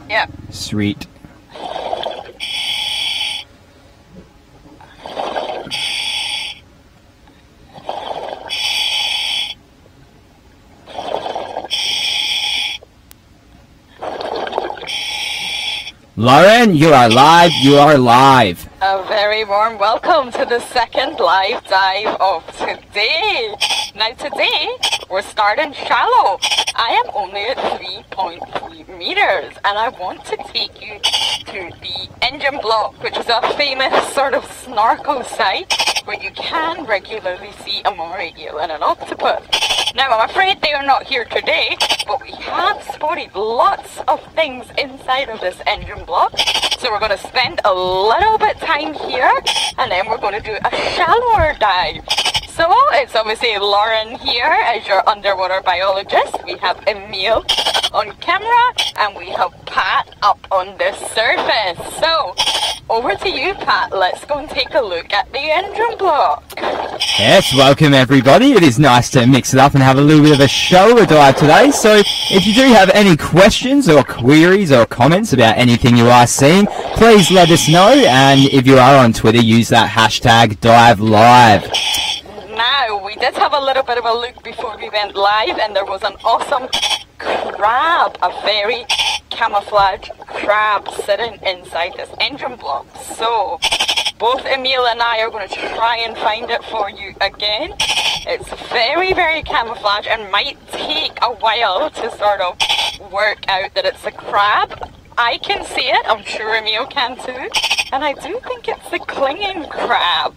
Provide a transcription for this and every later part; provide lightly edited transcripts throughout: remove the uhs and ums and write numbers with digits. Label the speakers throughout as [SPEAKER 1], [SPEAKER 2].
[SPEAKER 1] Yeah.
[SPEAKER 2] Sweet. Lauren, you are live, you are live.
[SPEAKER 1] A very warm welcome to the second live dive of today. Now today, we're starting shallow. I am only at 3.3 meters and I want to take you to the engine block, which is a famous sort of snorkel site where you can regularly see a moray eel and an octopus. Now I'm afraid they are not here today, but we have spotted lots of things inside of this engine block. So we're going to spend a little bit time here and then we're going to do a shallower dive. So it's obviously Lauren here as your underwater biologist. We have Emil on camera and we have Pat up on the surface. So over to you, Pat. Let's go and take a look at the engine block.
[SPEAKER 2] Yes, welcome everybody. It is nice to mix it up and have a little bit of a shallower dive today. So if you do have any questions or queries or comments about anything you are seeing, please let us know. And if you are on Twitter, use that hashtag diveLIVE.
[SPEAKER 1] Now, we did have a little bit of a look before we went live and there was an awesome crab, a very camouflage crab sitting inside this engine block. So, both Emil and I are going to try and find it for you again. It's very, very camouflage and might take a while to sort of work out that it's a crab. I can see it, I'm sure Emil can too, and I do think it's a clinging crab.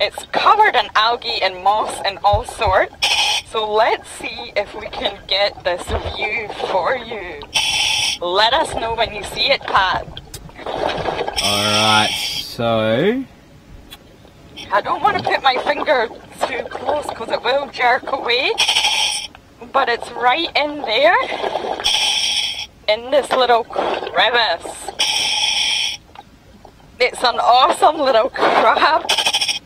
[SPEAKER 1] It's covered in algae and moss and all sorts, so let's see if we can get this view for you. Let us know when you see it, Pat.
[SPEAKER 2] Alright, so...
[SPEAKER 1] I don't want to put my finger too close because it will jerk away, but it's right in there, in this little crevice. It's an awesome little crab,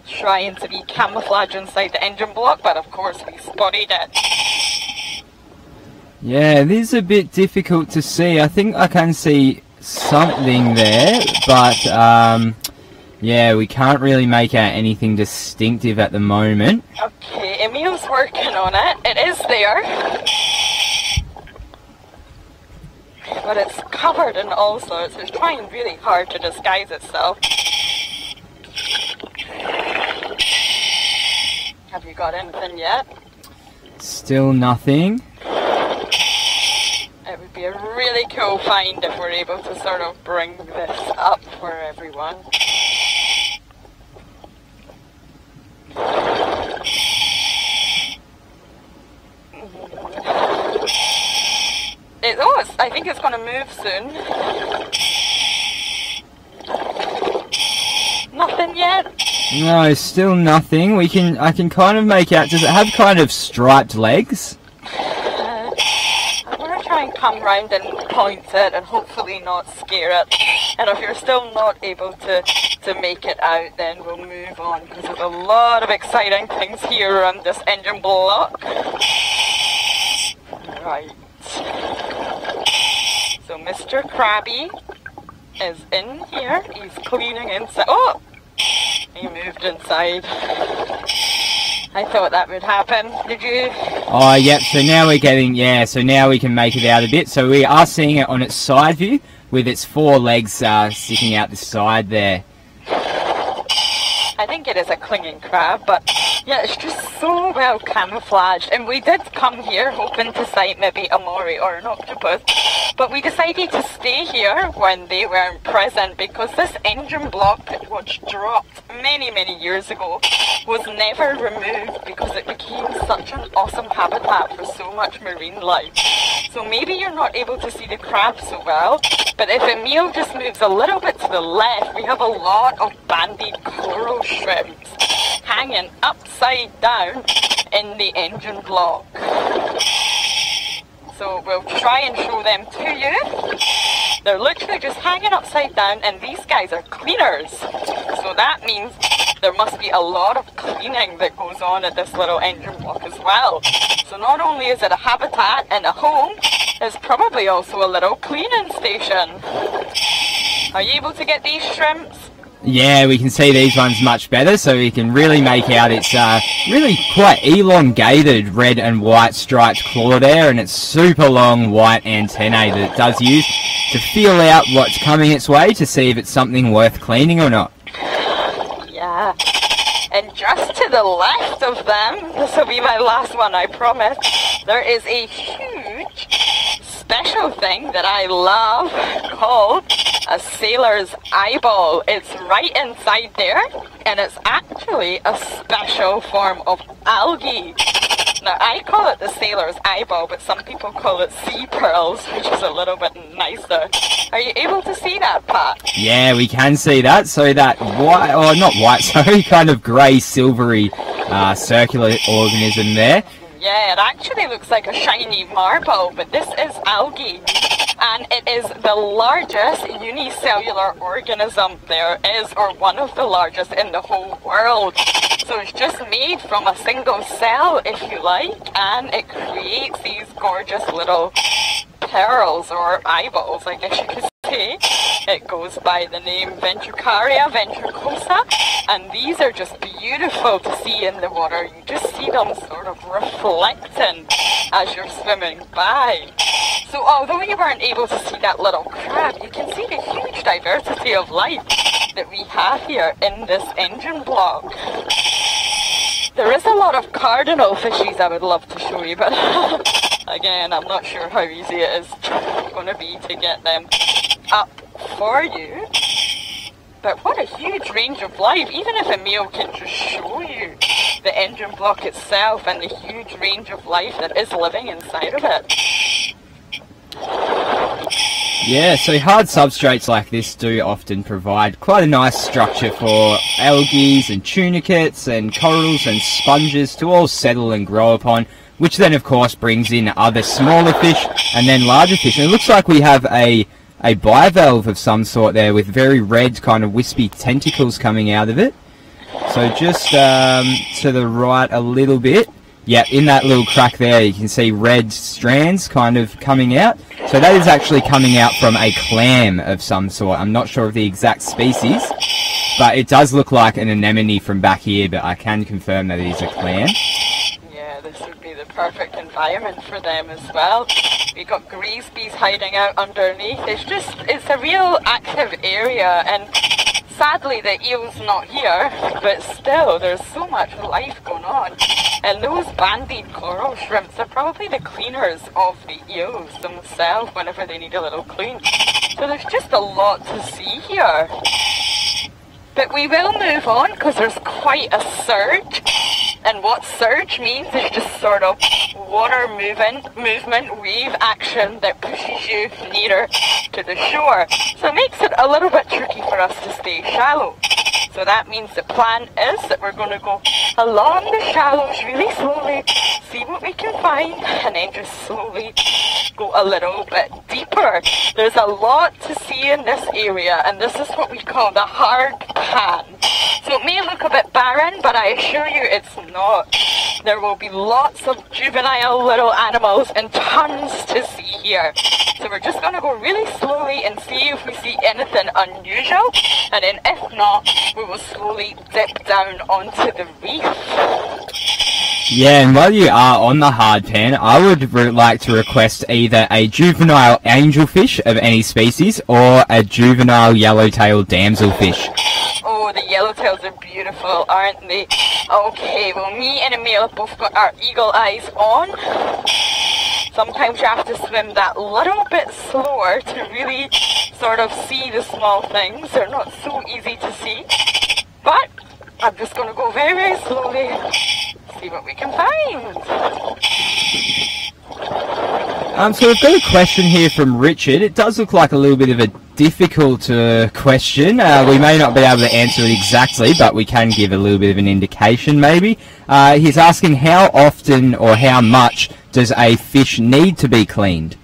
[SPEAKER 1] trying to be camouflage inside the engine block, but of course we spotted it.
[SPEAKER 2] Yeah, it is a bit difficult to see. I think I can see something there, but yeah, we can't really make out anything distinctive at the moment.
[SPEAKER 1] Okay, Emil's working on it. It is there. But it's covered in all sorts. It's trying really hard to disguise itself. Have you got anything yet?
[SPEAKER 2] Still nothing.
[SPEAKER 1] It would be a really cool find if we're able to sort of bring this up for everyone. I think it's going to move soon. Nothing yet?
[SPEAKER 2] No, still nothing. I can kind of make out, does it have kind of striped legs?
[SPEAKER 1] I'm going to try and come round and point it and hopefully not scare it. And if you're still not able to make it out, then we'll move on because there's a lot of exciting things here around this engine block. Right. So Mr. Krabby is in here. He's cleaning inside. Oh! He moved inside. I thought that would happen. Did you?
[SPEAKER 2] Oh, yep. So now we're getting, yeah, so now we can make it out a bit. So we are seeing it on its side view with its four legs sticking out the side there.
[SPEAKER 1] I think it is a clinging crab, but yeah, it's just so well camouflaged. And we did come here hoping to sight maybe a moray or an octopus, but we decided to stay here when they weren't present because this engine block, which dropped many, many years ago, was never removed because it became such an awesome habitat for so much marine life. So maybe you're not able to see the crab so well, but if Emil just moves a little bit to the left, we have a lot of banded coral shrimps hanging upside down in the engine block. So we'll try and show them to you. They're literally just hanging upside down, and these guys are cleaners. So that means there must be a lot of cleaning that goes on at this little engine block as well. So not only is it a habitat and a home, is probably also a little cleaning station. Are you able to get these shrimps?
[SPEAKER 2] Yeah, we can see these ones much better, so we can really make out it's really quite elongated red and white striped claw there, and it's super long white antennae that it does use to feel out what's coming its way to see if it's something worth cleaning or not.
[SPEAKER 1] Yeah, and just to the left of them, this will be my last one, I promise, there is a huge special thing that I love called a sailor's eyeball. It's right inside there, and it's actually a special form of algae. Now, I call it the sailor's eyeball, but some people call it sea pearls, which is a little bit nicer. Are you able to see that, Pat?
[SPEAKER 2] Yeah, we can see that. So that white, or not white, sorry, kind of grey, silvery, circular organism there.
[SPEAKER 1] Yeah, it actually looks like a shiny marble, but this is algae. And it is the largest unicellular organism there is, or one of the largest in the whole world. So it's just made from a single cell, if you like, and it creates these gorgeous little pearls, or eyeballs, I guess you could say. It goes by the name Ventricaria ventricosa, and these are just beautiful to see in the water. You just see them sort of reflecting as you're swimming by. So although you weren't able to see that little crab, you can see the huge diversity of life that we have here in this engine block. There is a lot of cardinal fishies I would love to show you, but again, I'm not sure how easy it is going to be to get them up for you. But what a huge range of life, even if Emil can just show you the engine block itself and the huge range of life that is living inside of it.
[SPEAKER 2] Yeah, so hard substrates like this do often provide quite a nice structure for algae and tunicates and corals and sponges to all settle and grow upon, which then of course brings in other smaller fish and then larger fish. And it looks like we have a bivalve of some sort there with very red kind of wispy tentacles coming out of it. So just to the right a little bit. Yeah, in that little crack there you can see red strands kind of coming out. So that is actually coming out from a clam of some sort. I'm not sure of the exact species, but it does look like an anemone from back here, but I can confirm that it is a clam.
[SPEAKER 1] Yeah, this would be the perfect environment for them as well. We've got greasebees hiding out underneath. It's a real active area, and sadly the eel's not here, but still there's so much life going on. And those bandied coral shrimps are probably the cleaners of the eels themselves whenever they need a little clean. So there's just a lot to see here. But we will move on because there's quite a surge. And what surge means is just sort of water movement, wave action that pushes you nearer to the shore. So it makes it a little bit tricky for us to stay shallow. So that means the plan is that we're going to go along the shallows really slowly, see what we can find, and then just slowly go a little bit deeper. There's a lot to see in this area, and this is what we call the hard pan. So it may look a bit barren, but I assure you it's not. There will be lots of juvenile little animals and tons to see here. So we're just going to go really slowly and see if we see anything unusual, and then if not, we will slowly dip down onto the reef.
[SPEAKER 2] Yeah, and while you are on the hard pan, I would like to request either a juvenile angelfish of any species or a juvenile yellowtail damselfish.
[SPEAKER 1] Oh, the yellowtails are beautiful, aren't they? Okay, well, me and Emil have both got our eagle eyes on. Sometimes you have to swim that little bit slower to really sort of see the small things. They're not so easy to see. But I'm just going to go very, very slowly, see what we can find.
[SPEAKER 2] So we've got a question here from Richard. It does look like a little bit of a difficult question. We may not be able to answer it exactly, but we can give a little bit of an indication maybe. He's asking how often or how much does a fish need to be cleaned?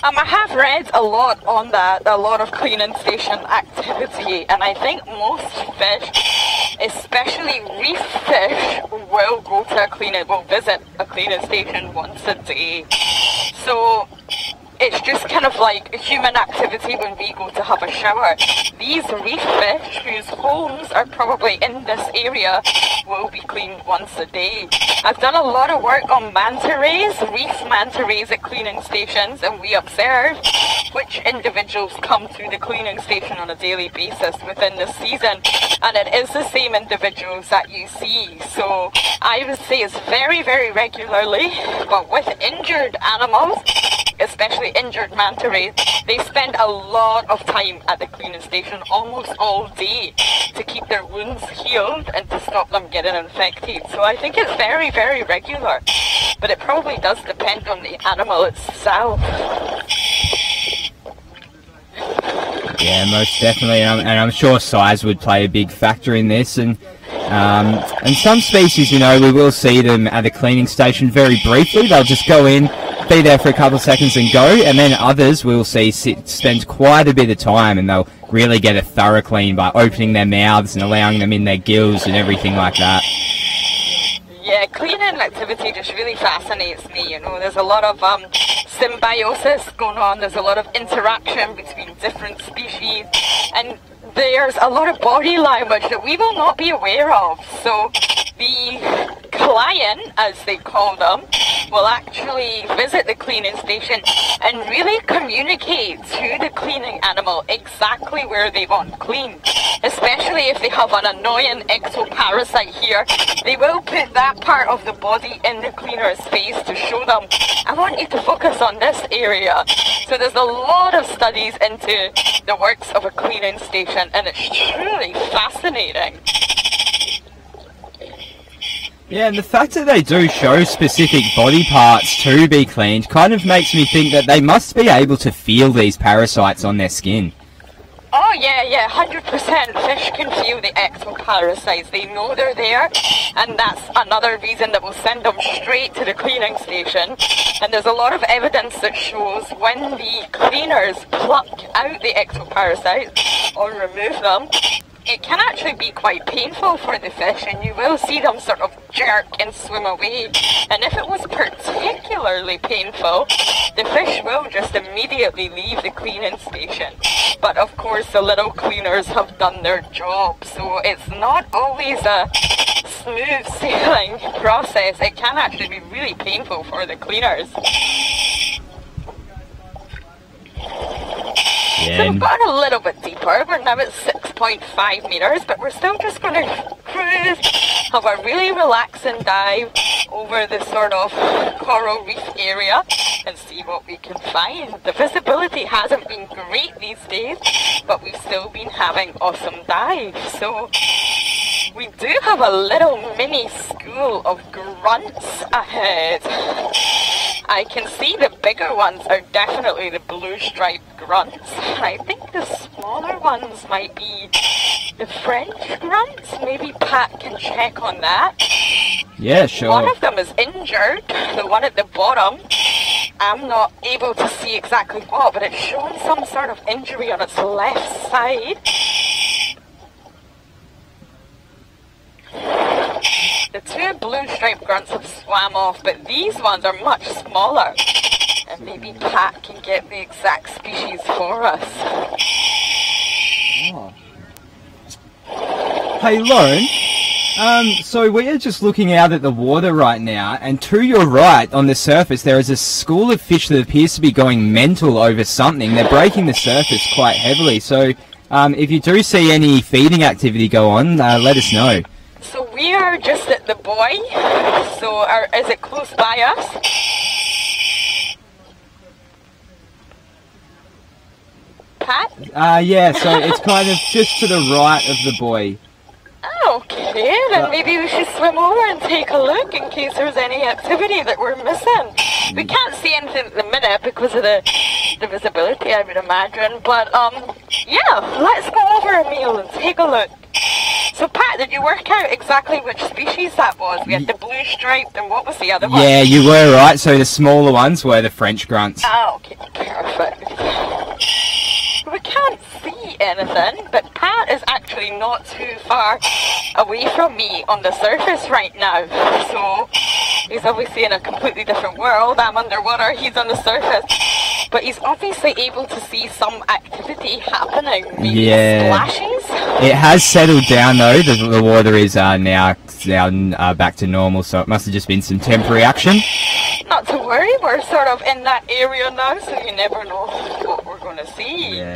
[SPEAKER 1] I have read a lot on that, a lot of cleaning station activity, and I think most fish, especially reef fish, will go to will visit a cleaning station once a day. So it's just kind of like a human activity when we go to have a shower. These reef fish, whose homes are probably in this area, will be cleaned once a day. I've done a lot of work on manta rays, reef manta rays at cleaning stations, and we observe which individuals come through the cleaning station on a daily basis within the season, and it is the same individuals that you see. So I would say it's very, very regularly, but with injured animals, especially injured manta rays, they spend a lot of time at the cleaning station, almost all day, to keep their wounds healed and to stop them getting infected. So I think it's very, very regular, but it probably does depend on the animal itself.
[SPEAKER 2] Yeah, most definitely, and I'm sure size would play a big factor in this, and some species, you know, we will see them at the cleaning station very briefly. They'll just go in, be there for a couple of seconds and go, and then others we'll see spend quite a bit of time, and they'll really get a thorough clean by opening their mouths and allowing them in their gills and everything like that.
[SPEAKER 1] Yeah, cleaning activity just really fascinates me, you know. There's a lot of symbiosis going on, there's a lot of interaction between different species, and there's a lot of body language that we will not be aware of. So the client, as they call them, will actually visit the cleaning station and really communicate to the cleaning animal exactly where they want cleaned. Especially if they have an annoying ectoparasite here, they will put that part of the body in the cleaner's face to show them, I want you to focus on this area. So there's a lot of studies into the works of a cleaning station, and it's truly fascinating.
[SPEAKER 2] Yeah, and the fact that they do show specific body parts to be cleaned kind of makes me think that they must be able to feel these parasites on their skin.
[SPEAKER 1] Oh yeah, 100%. Fish can feel the ectoparasites. They know they're there, and that's another reason that we'll send them straight to the cleaning station. And there's a lot of evidence that shows when the cleaners pluck out the ectoparasites or remove them, it can actually be quite painful for the fish, and you will see them sort of jerk and swim away. And if it was particularly painful, the fish will just immediately leave the cleaning station. But of course the little cleaners have done their job, so it's not always a smooth sailing process. It can actually be really painful for the cleaners.
[SPEAKER 2] Yeah.
[SPEAKER 1] So we've gone a little bit deeper. We're now at 6.5 meters, but we're still just going to cruise, have a really relaxing dive over the sort of coral reef area and see what we can find. The visibility hasn't been great these days, but we've still been having awesome dives. So we do have a little mini school of grunts ahead. I can see the bigger ones are definitely the blue striped grunts. I think the smaller ones might be the French grunts. Maybe Pat can check on that.
[SPEAKER 2] Yeah, sure.
[SPEAKER 1] One of them is injured, the one at the bottom. I'm not able to see exactly what, but it's showing some sort of injury on its left side. The two blue striped grunts have swam off, but these ones are much smaller. And maybe Pat can get the exact species for us.
[SPEAKER 2] Oh. Hey Lauren, so we are just looking out at the water right now, and to your right on the surface there is a school of fish that appears to be going mental over something. They're breaking the surface quite heavily, so if you do see any feeding activity go on, let us know.
[SPEAKER 1] So we are just at the buoy, so is it close by us? Pat?
[SPEAKER 2] Yeah, so it's kind of just to the right of the buoy.
[SPEAKER 1] Okay, then maybe we should swim over and take a look in case there's any activity that we're missing. We can't see anything at the minute because of the visibility, I would imagine, but yeah, let's go over, Emil, and take a look. So Pat, did you work out exactly which species that was? We had the blue striped, and what was the other one?
[SPEAKER 2] Yeah, you were right, so the smaller ones were the French grunts.
[SPEAKER 1] Oh, okay, perfect. We can't see anything, but Pat is actually not too far away from me on the surface right now. So He's obviously in a completely different world. I'm underwater, he's on the surface. But he's obviously able to see some activity happening. Maybe splashes.
[SPEAKER 2] It has settled down though. The water is now back to normal, so it must have just been some temporary action.
[SPEAKER 1] Not to worry, we're sort of in that area now, so you never know what we're going to see.
[SPEAKER 2] Yeah.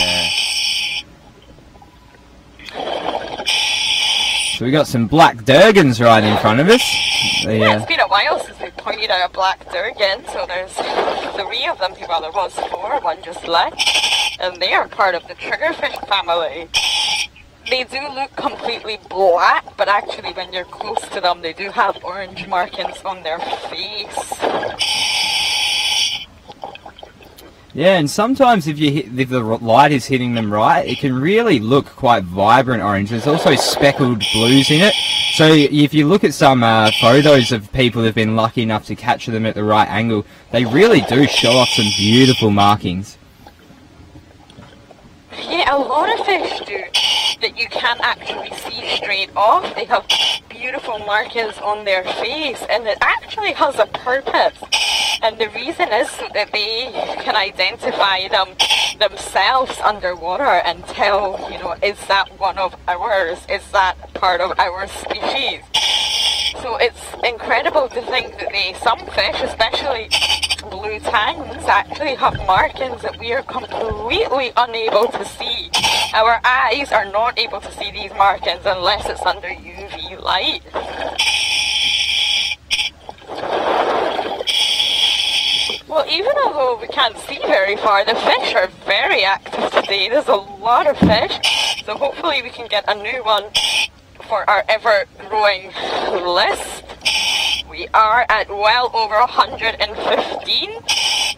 [SPEAKER 2] So we got some black Durgans right in front of us.
[SPEAKER 1] Yeah, it's been a while since we pointed out a black Durgan, so there's 3 of them. Well, there was 4, 1 just left, and they are part of the triggerfish family. They do look completely black, but actually when you're close to them, they do have orange markings on their face.
[SPEAKER 2] Yeah, and sometimes if the light is hitting them right, it can really look quite vibrant orange. There's also speckled blues in it. So if you look at some photos of people who've been lucky enough to capture them at the right angle, they really do show off some beautiful markings.
[SPEAKER 1] Yeah, a lot of fish do that you can't actually see straight off. They have beautiful markings on their face, and it actually has a purpose. And the reason is so that they can identify themselves underwater and tell, you know, is that one of ours? Is that part of our species? So it's incredible to think that some fish, especially blue tangs, actually have markings that we are completely unable to see. Our eyes are not able to see these markings unless it's under UV light. Well, even although we can't see very far, the fish are very active today. There's a lot of fish, so hopefully we can get a new one for our ever-growing list. We are at well over 115.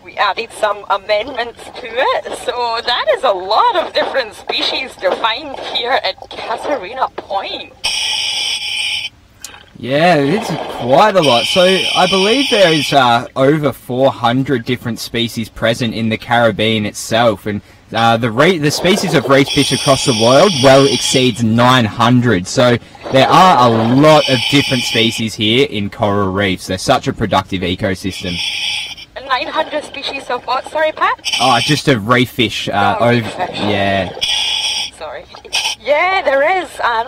[SPEAKER 1] We added some amendments to it, so that is a lot of different species to find here at Catarina Point.
[SPEAKER 2] Yeah, it's quite a lot. So I believe there is over 400 different species present in the Caribbean itself, and the species of reef fish across the world well exceeds 900. So there are a lot of different species here in coral reefs. They're such a productive ecosystem.
[SPEAKER 1] 900 species of what? Sorry, Pat?
[SPEAKER 2] Oh, just of reef fish.
[SPEAKER 1] Reef fish.
[SPEAKER 2] Yeah.
[SPEAKER 1] Sorry. Yeah, there is, and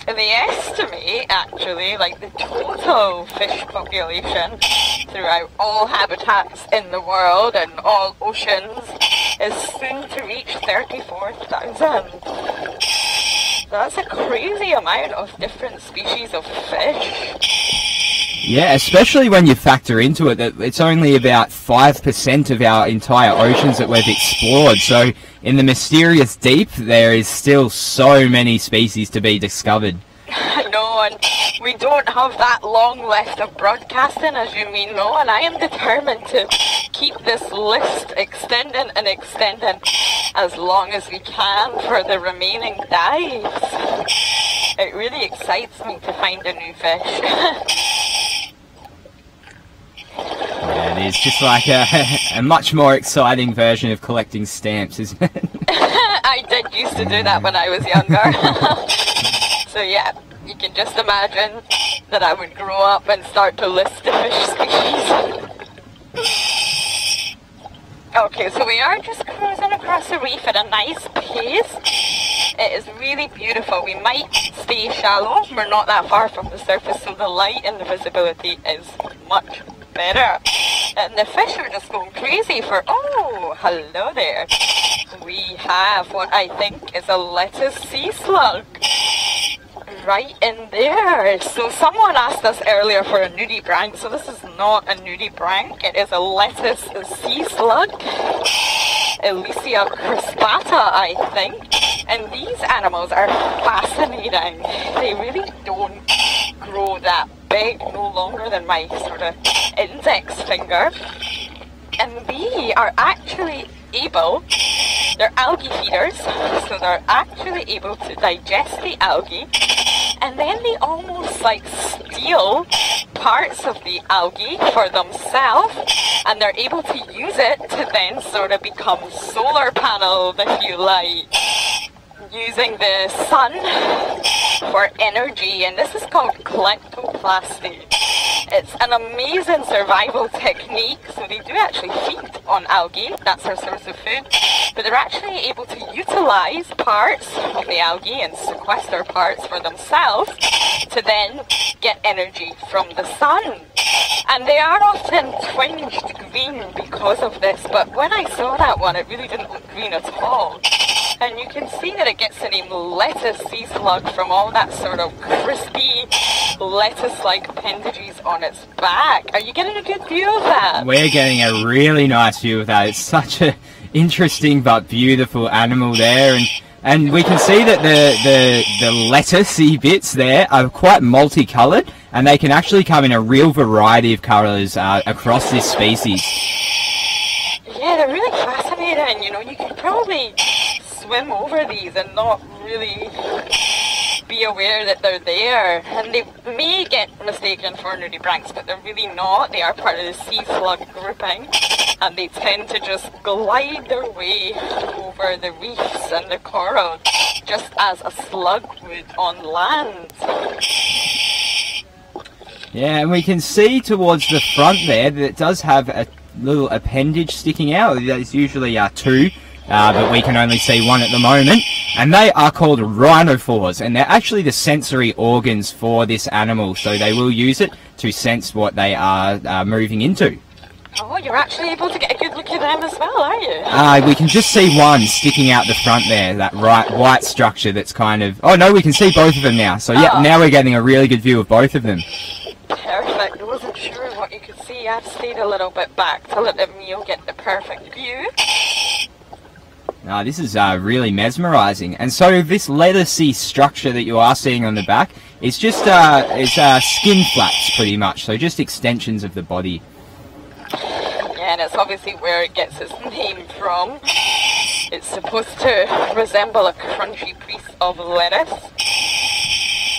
[SPEAKER 1] they estimate actually like the total fish population throughout all habitats in the world and all oceans is soon to reach 34,000. That's a crazy amount of different species of fish.
[SPEAKER 2] Yeah, especially when you factor into it that it's only about 5% of our entire oceans that we've explored. So in the mysterious deep, there is still so many species to be discovered.
[SPEAKER 1] I know, and we don't have that long left of broadcasting, as you may know, and I am determined to keep this list extending and extending as long as we can for the remaining dives. It really excites me to find a new fish.
[SPEAKER 2] Yeah, it is just like a much more exciting version of collecting stamps, isn't it?
[SPEAKER 1] I did used to do that when I was younger. So yeah, you can just imagine that I would grow up and start to list the fish species. Okay, so we are just cruising across the reef at a nice pace. It is really beautiful. We might stay shallow. We're not that far from the surface, so the light and the visibility is much better. And the fish are just going crazy for, oh, hello there. We have what I think is a lettuce sea slug right in there. So someone asked us earlier for a nudibranch, so this is not a nudibranch, it is a lettuce sea slug. Elysia crispata, I think. And these animals are fascinating. They really don't grow that big, no longer than my sort of index finger. And they are actually able, they're algae feeders, so they're actually able to digest the algae, and then they almost like steal parts of the algae for themselves, and they're able to use it to then sort of become solar panels, if you like, using the sun for energy. And this is called kleptoplasty. It's an amazing survival technique. So they do actually feed on algae. That's their source of food. But they're actually able to utilize parts of the algae and sequester parts for themselves to then get energy from the sun. And they are often tinged green because of this, but when I saw that one, it really didn't look green at all. And you can see that it gets the name lettuce sea slug from all that sort of crispy lettuce-like appendages on its back. Are you getting a good view of that?
[SPEAKER 2] We're getting a really nice view of that. It's such a interesting but beautiful animal there, and we can see that the lettucey bits there are quite multicolored, and they can actually come in a real variety of colors across this species.
[SPEAKER 1] Yeah, they're really fascinating. You know, you can probably swim over these and not really be aware that they're there, and they may get mistaken for nudibranchs, but they're really not. They are part of the sea slug grouping, and they tend to just glide their way over the reefs and the coral, just as a slug would on land.
[SPEAKER 2] Yeah, and we can see towards the front there that it does have a little appendage sticking out. There's usually two, but we can only see one at the moment. And they are called rhinophores, and they're actually the sensory organs for this animal. So they will use it to sense what they are moving into.
[SPEAKER 1] Oh, you're actually able to get a good look at them as well, are you?
[SPEAKER 2] We can just see one sticking out the front there, that white structure that's kind of... Oh no, we can see both of them now. So yeah, now we're getting a really good view of both of them.
[SPEAKER 1] Perfect. I wasn't sure what you could see. I've stayed a little bit back to let Emil get the perfect view.
[SPEAKER 2] This is really mesmerising. And so this lettucey structure that you are seeing on the back is just skin flaps pretty much, so just extensions of the body.
[SPEAKER 1] Yeah, and it's obviously where it gets its name from. It's supposed to resemble a crunchy piece of lettuce.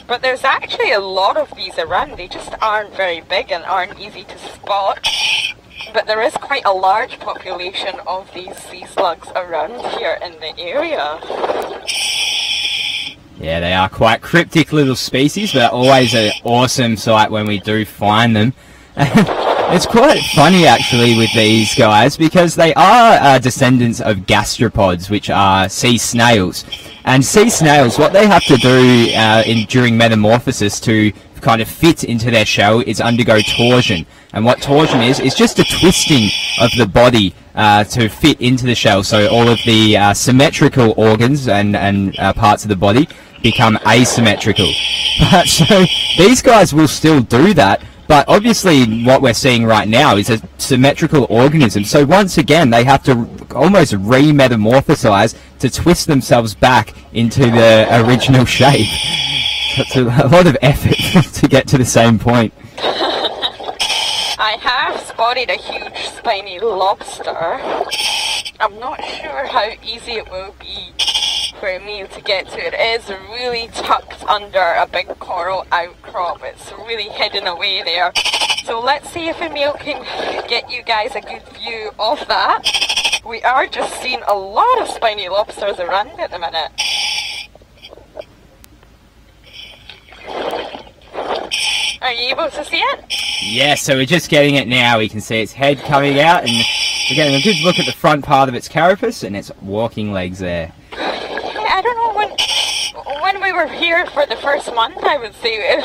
[SPEAKER 1] But there's actually a lot of these around. They just aren't very big and aren't easy to spot. But there is quite a large population of these sea slugs around here in the area. Yeah,
[SPEAKER 2] they are quite cryptic little species, but always an awesome sight when we do find them. It's quite funny actually with these guys, because they are descendants of gastropods, which are sea snails. And sea snails, what they have to do during metamorphosis to kind of fit into their shell is undergo torsion. And what torsion is just a twisting of the body to fit into the shell. So all of the symmetrical organs and parts of the body become asymmetrical. But so these guys will still do that. But obviously what we're seeing right now is a symmetrical organism. So once again, they have to almost re-metamorphosize to twist themselves back into the original shape. That's a lot of effort to get to the same point.
[SPEAKER 1] I have spotted a huge spiny lobster. I'm not sure how easy it will be for me to get to it. It is really tucked under a big coral outcrop. It's really hidden away there. So let's see if Emil can get you guys a good view of that. We are just seeing a lot of spiny lobsters around at the minute. Are you able to see it?
[SPEAKER 2] Yeah, so we're just getting it now. We can see its head coming out, and we're getting a good look at the front part of its carapace and its walking legs there.
[SPEAKER 1] I don't know, when we were here for the first month, I would say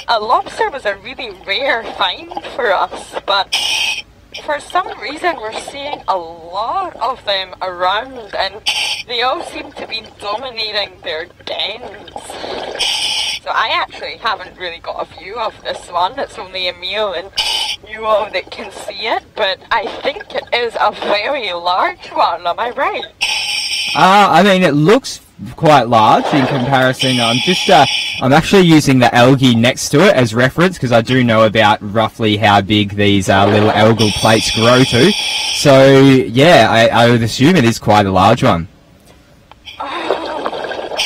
[SPEAKER 1] a lobster was a really rare find for us, but for some reason we're seeing a lot of them around, and they all seem to be dominating their dens. So I actually haven't really got a view of this one. It's only Emil and you all that can see it, but I think it is a very large one. Am I right?
[SPEAKER 2] I mean, it looks quite large in comparison. I'm actually using the algae next to it as reference, because I do know about roughly how big these little algal plates grow to. So yeah, I would assume it is quite a large one.
[SPEAKER 1] Oh,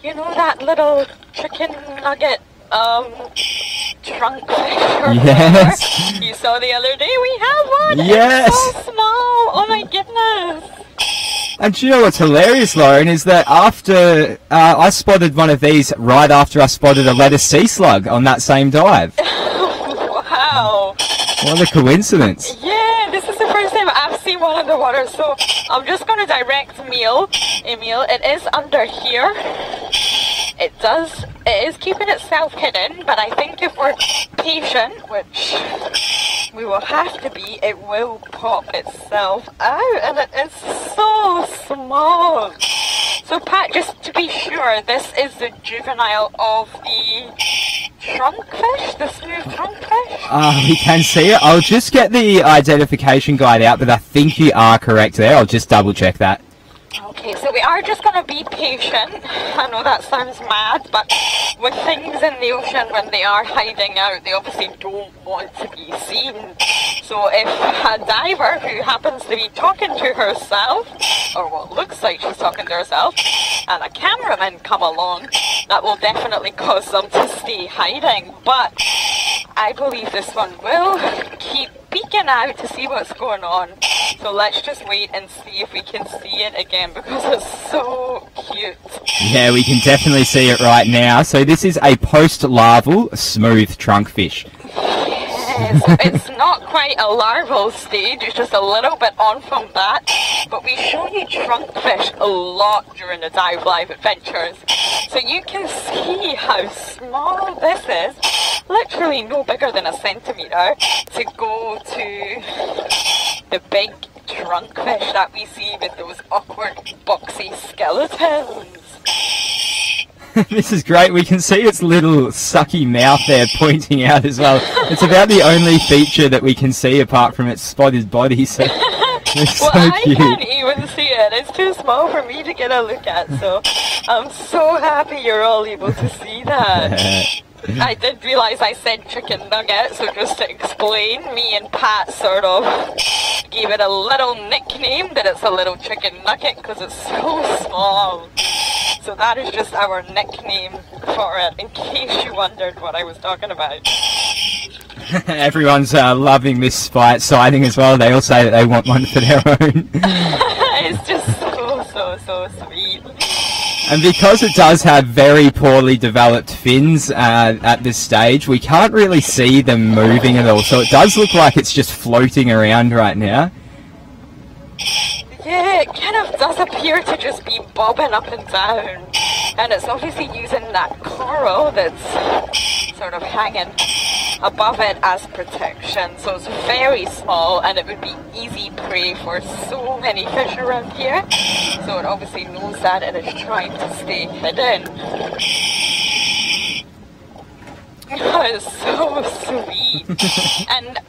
[SPEAKER 1] you know that little chicken nugget trunk fish?
[SPEAKER 2] Yes.
[SPEAKER 1] You saw the other day we have one.
[SPEAKER 2] Yes.
[SPEAKER 1] It's so small. Oh my goodness.
[SPEAKER 2] And do you know what's hilarious, Lauren, is that after I spotted one of these right after I spotted a lettuce sea slug on that same dive.
[SPEAKER 1] Wow.
[SPEAKER 2] What a coincidence.
[SPEAKER 1] Yeah, this is the first time I've seen one underwater, so I'm just going to direct Emil. It is under here. It is keeping itself hidden, but I think if we're patient, which we will have to be, it will pop itself out, and it is so small. So Pat, just to be sure, this is the juvenile of the trunkfish, the smooth trunkfish?
[SPEAKER 2] We can see it. I'll just get the identification guide out, but I think you are correct there. I'll just double check that.
[SPEAKER 1] Okay, so we are just going to be patient. I know that sounds mad, but with things in the ocean, when they are hiding out, they obviously don't want to be seen. So if a diver who happens to be talking to herself, or what looks like she's talking to herself, and a cameraman come along, that will definitely cause them to stay hiding. But I believe this one will keep peeking out to see what's going on. So let's just wait and see if we can see it again, because it's so cute.
[SPEAKER 2] Yeah, we can definitely see it right now. So this is a post-larval smooth trunkfish.
[SPEAKER 1] Yes, it's not quite a larval stage, it's just a little bit on from that. But we show you trunkfish a lot during the diveLIVE adventures. So you can see how small this is. Literally no bigger than a centimetre to go to the big trunkfish that we see with those awkward boxy skeletons.
[SPEAKER 2] This is great. We can see its little sucky mouth there pointing out as well. It's about the only feature that we can see apart from its spotted body. So it's
[SPEAKER 1] well,
[SPEAKER 2] so
[SPEAKER 1] I
[SPEAKER 2] cute.
[SPEAKER 1] can't even see it. It's too small for me to get a look at. So I'm so happy you're all able to see that. I did realise I said chicken nugget, so just to explain, me and Pat sort of gave it a little nickname that it's a little chicken nugget because it's so small. So that is just our nickname for it, in case you wondered what I was talking about.
[SPEAKER 2] Everyone's loving this sighting as well. They all say that they want one for their own.
[SPEAKER 1] It's just so sweet.
[SPEAKER 2] And because it does have very poorly developed fins at this stage, we can't really see them moving at all. So it does look like it's just floating around right now.
[SPEAKER 1] Yeah, it kind of does appear to just be bobbing up and down. And it's obviously using that coral that's sort of hanging above it as protection. So it's very small and it would be easy prey for so many fish around here. So it obviously knows that and is trying to stay hidden. It's so sweet. And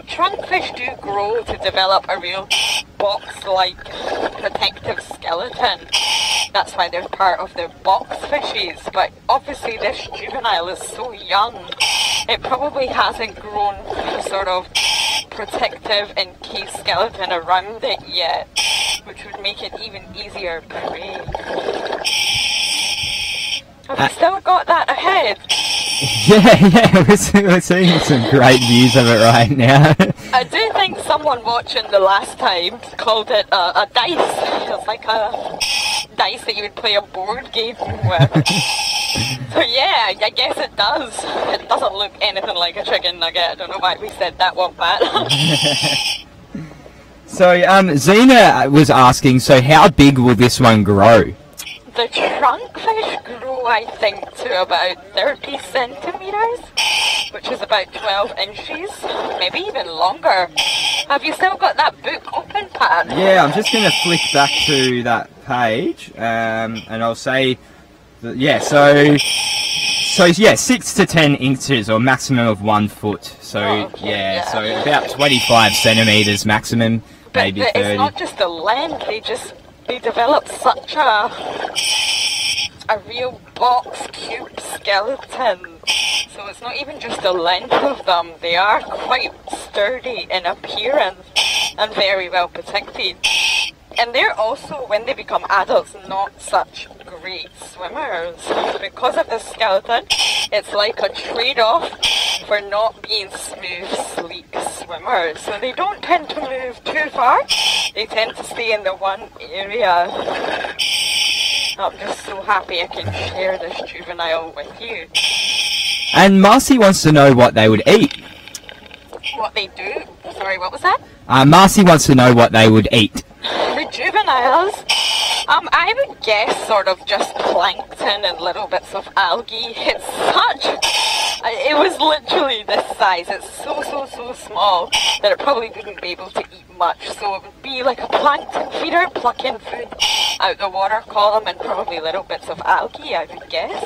[SPEAKER 1] trunkfish do grow to develop a real box-like protective skeleton. That's why they're part of the box fishes. But obviously this juvenile is so young, it probably hasn't grown a sort of protective encased skeleton around it yet, which would make it even easier prey. Have you still got that ahead?
[SPEAKER 2] Yeah, we're seeing some great views of it right now.
[SPEAKER 1] I do think someone watching the last time called it a dice. It's like a dice that you would play a board game with. So yeah, I guess it does. It doesn't look anything like a chicken nugget. I don't know why we said that one, Pat.
[SPEAKER 2] So, Zena was asking, so how big will this one grow?
[SPEAKER 1] The trunkfish grow, I think, to about 30 centimetres, which is about 12 inches, maybe even longer. Have you still got that book open, Pat?
[SPEAKER 2] Yeah, I'm just going to flick back to that page, and I'll say, that, yeah, so yeah, 6 to 10 inches, or maximum of 1 foot. So,
[SPEAKER 1] okay,
[SPEAKER 2] yeah, so about 25 centimetres maximum,
[SPEAKER 1] but
[SPEAKER 2] maybe 30.
[SPEAKER 1] It's not just the length, they develop such a real box cube skeleton. So it's not even just the length of them, they are quite sturdy in appearance and very well protected. And they're also, when they become adults, not such great swimmers. Because of the skeleton, it's like a trade-off for not being smooth, sleek swimmers. So they don't tend to move too far, they tend to stay in the one area. I'm just so happy I can share this juvenile with you.
[SPEAKER 2] And Marcy wants to know what they would eat.
[SPEAKER 1] what they do. Sorry, what was that?
[SPEAKER 2] Marcy wants to know what they would eat.
[SPEAKER 1] The juveniles, I would guess sort of just plankton and little bits of algae. It's it was literally this size. It's so small that it probably wouldn't be able to eat much. So it would be like a plankton feeder, plucking food out the water column and probably little bits of algae, I would guess.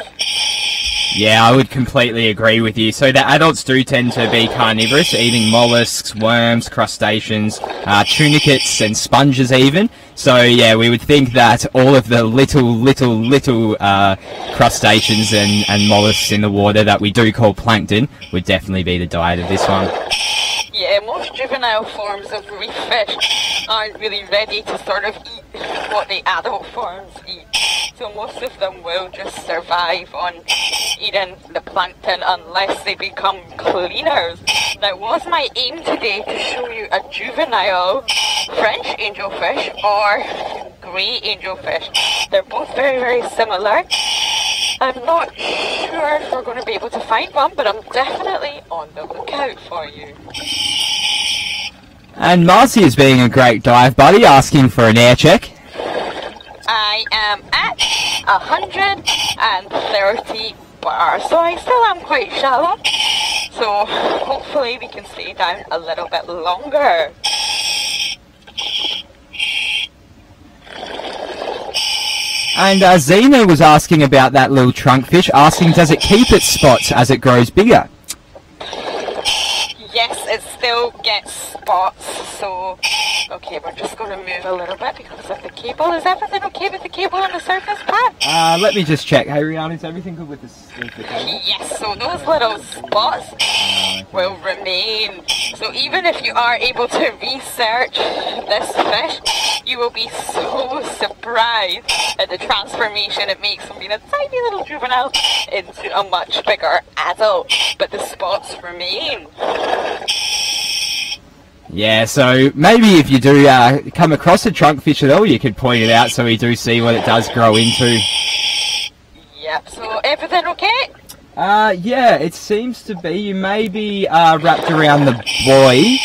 [SPEAKER 2] Yeah, I would completely agree with you. So the adults do tend to be carnivorous, eating mollusks, worms, crustaceans, tunicates and sponges even. So yeah, we would think that all of the little crustaceans and mollusks in the water that we do call plankton would definitely be the diet of this one.
[SPEAKER 1] Yeah, most juvenile forms of reef fish aren't really ready to sort of eat what the adult forms eat. So most of them will just survive on eating the plankton unless they become cleaners. Now, was my aim today to show you a juvenile French angelfish or grey angelfish? They're both very similar. I'm not sure if we're going to be able to find one, but I'm definitely on the lookout for you.
[SPEAKER 2] And Marcy is being a great dive buddy, asking for an air check.
[SPEAKER 1] I am at 130 bar, so I still am quite shallow. So hopefully we can stay down a little bit longer.
[SPEAKER 2] And Zena was asking about that little trunkfish, asking does it keep its spots as it grows bigger?
[SPEAKER 1] Yes, it still gets spots, so okay, we're just going to move a little bit because of the cable. Is everything okay with the cable on the surface, Pat?
[SPEAKER 2] Let me just check. Hey Rihanna, is everything good with the cable?
[SPEAKER 1] Yes, so those little spots will remain. So even if you are able to research this fish, you will be so surprised at the transformation it makes from being a tiny little juvenile into a much bigger adult, but the spots remain.
[SPEAKER 2] Yeah, so maybe if you do come across a trunkfish at all, you could point it out so we do see what it does grow into.
[SPEAKER 1] Yep, so everything okay?
[SPEAKER 2] Yeah, it seems to be. You may be wrapped around the buoy,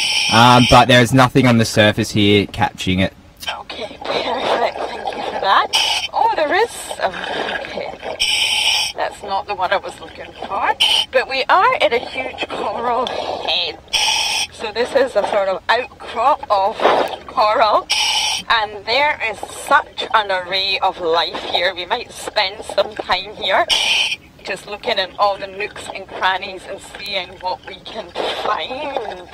[SPEAKER 2] but there's nothing on the surface here catching it.
[SPEAKER 1] Okay, perfect. Thank you for that. Oh, there is some. Okay. That's not the one I was looking for. But we are in a huge coral head. So this is a sort of outcrop of coral. And there is such an array of life here. We might spend some time here just looking in all the nooks and crannies and seeing what we can find.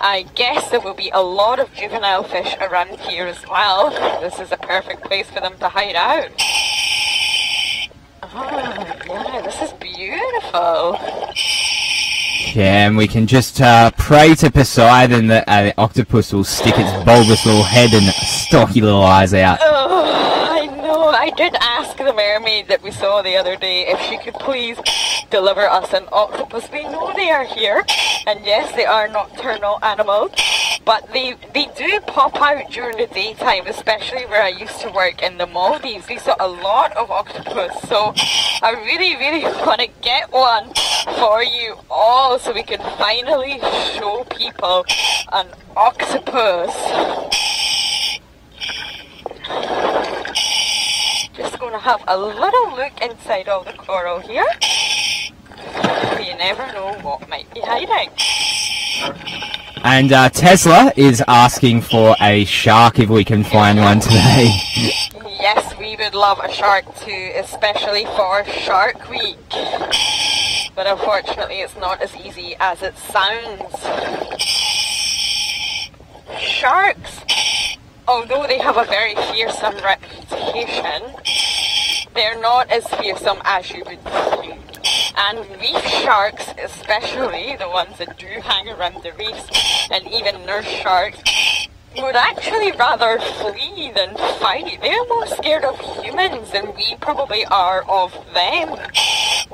[SPEAKER 1] I guess there will be a lot of juvenile fish around here as well. This is a perfect place for them to hide out. Oh, yeah, this is beautiful.
[SPEAKER 2] Yeah, and we can just pray to Poseidon that the octopus will stick its bulbous little head and stocky little eyes out.
[SPEAKER 1] Oh, I know. I did ask the mermaid that we saw the other day if she could please deliver us an octopus. We know they are here, and yes, they are nocturnal animals, but they do pop out during the daytime, especially where I used to work in the Maldives. We saw a lot of octopus, so I really want to get one for you all so we can finally show people an octopus. Just going to have a little look inside all the coral here. You never know what might be hiding.
[SPEAKER 2] And Tesla is asking for a shark if we can find one today.
[SPEAKER 1] Yes, we would love a shark too, especially for Shark Week. But unfortunately it's not as easy as it sounds. Sharks, although they have a very fearsome reputation, they're not as fearsome as you would think. And reef sharks, especially the ones that do hang around the reefs, and even nurse sharks, would actually rather flee than fight. They're more scared of humans than we probably are of them.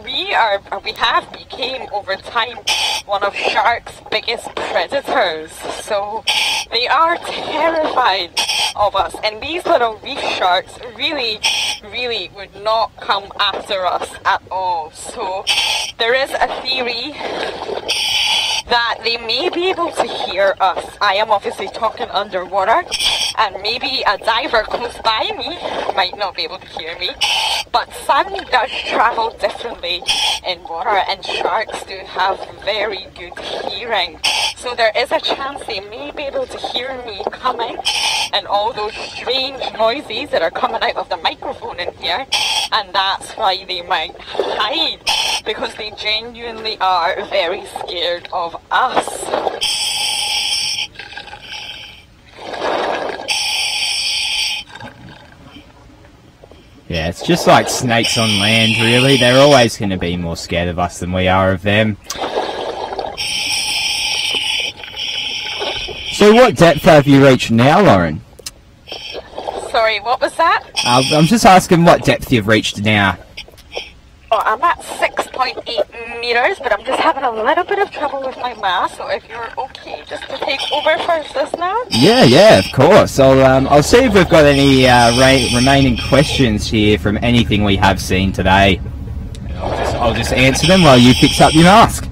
[SPEAKER 1] We have became over time one of sharks' biggest predators. So they are terrified of us. And these little reef sharks really would not come after us at all. So there is a theory that they may be able to hear us. I am obviously talking underwater, and maybe a diver close by me might not be able to hear me, but sound does travel differently in water, and sharks do have very good hearing. So there is a chance they may be able to hear me coming, and all those strange noises that are coming out of the microphone in here, and that's why they might hide, because they genuinely are very scared of us.
[SPEAKER 2] Yeah, it's just like snakes on land, really. They're always going to be more scared of us than we are of them. So what depth have you reached now, Lauren?
[SPEAKER 1] Sorry, what was that?
[SPEAKER 2] I'm just asking what depth you've reached now.
[SPEAKER 1] Oh, I'm at 6.8 meters, but I'm just having a little bit of trouble with my mask, so if you're okay just to take over first just now?
[SPEAKER 2] Yeah, of course. I'll see if we've got any remaining questions here from anything we have seen today. I'll just answer them while you fix up your mask.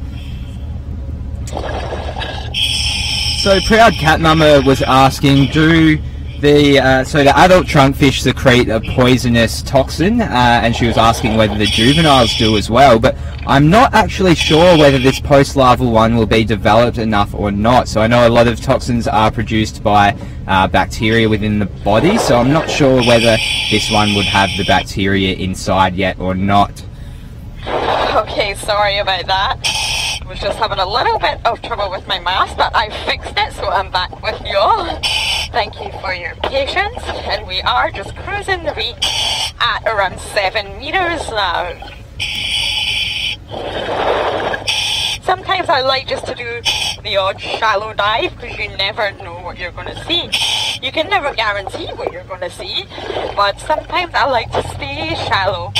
[SPEAKER 2] So Proud Cat Mama was asking, do the adult trunkfish secrete a poisonous toxin, and she was asking whether the juveniles do as well, but I'm not actually sure whether this post-larval one will be developed enough or not. So I know a lot of toxins are produced by bacteria within the body, so I'm not sure whether this one would have the bacteria inside yet or not.
[SPEAKER 1] Okay, sorry about that. I was just having a little bit of trouble with my mask, but I fixed it, so I'm back with you all. Thank you for your patience, and we are just cruising the reef at around 7 meters now. Sometimes I like just to do the odd shallow dive, because you never know what you're going to see. You can never guarantee what you're going to see, but sometimes I like to stay shallow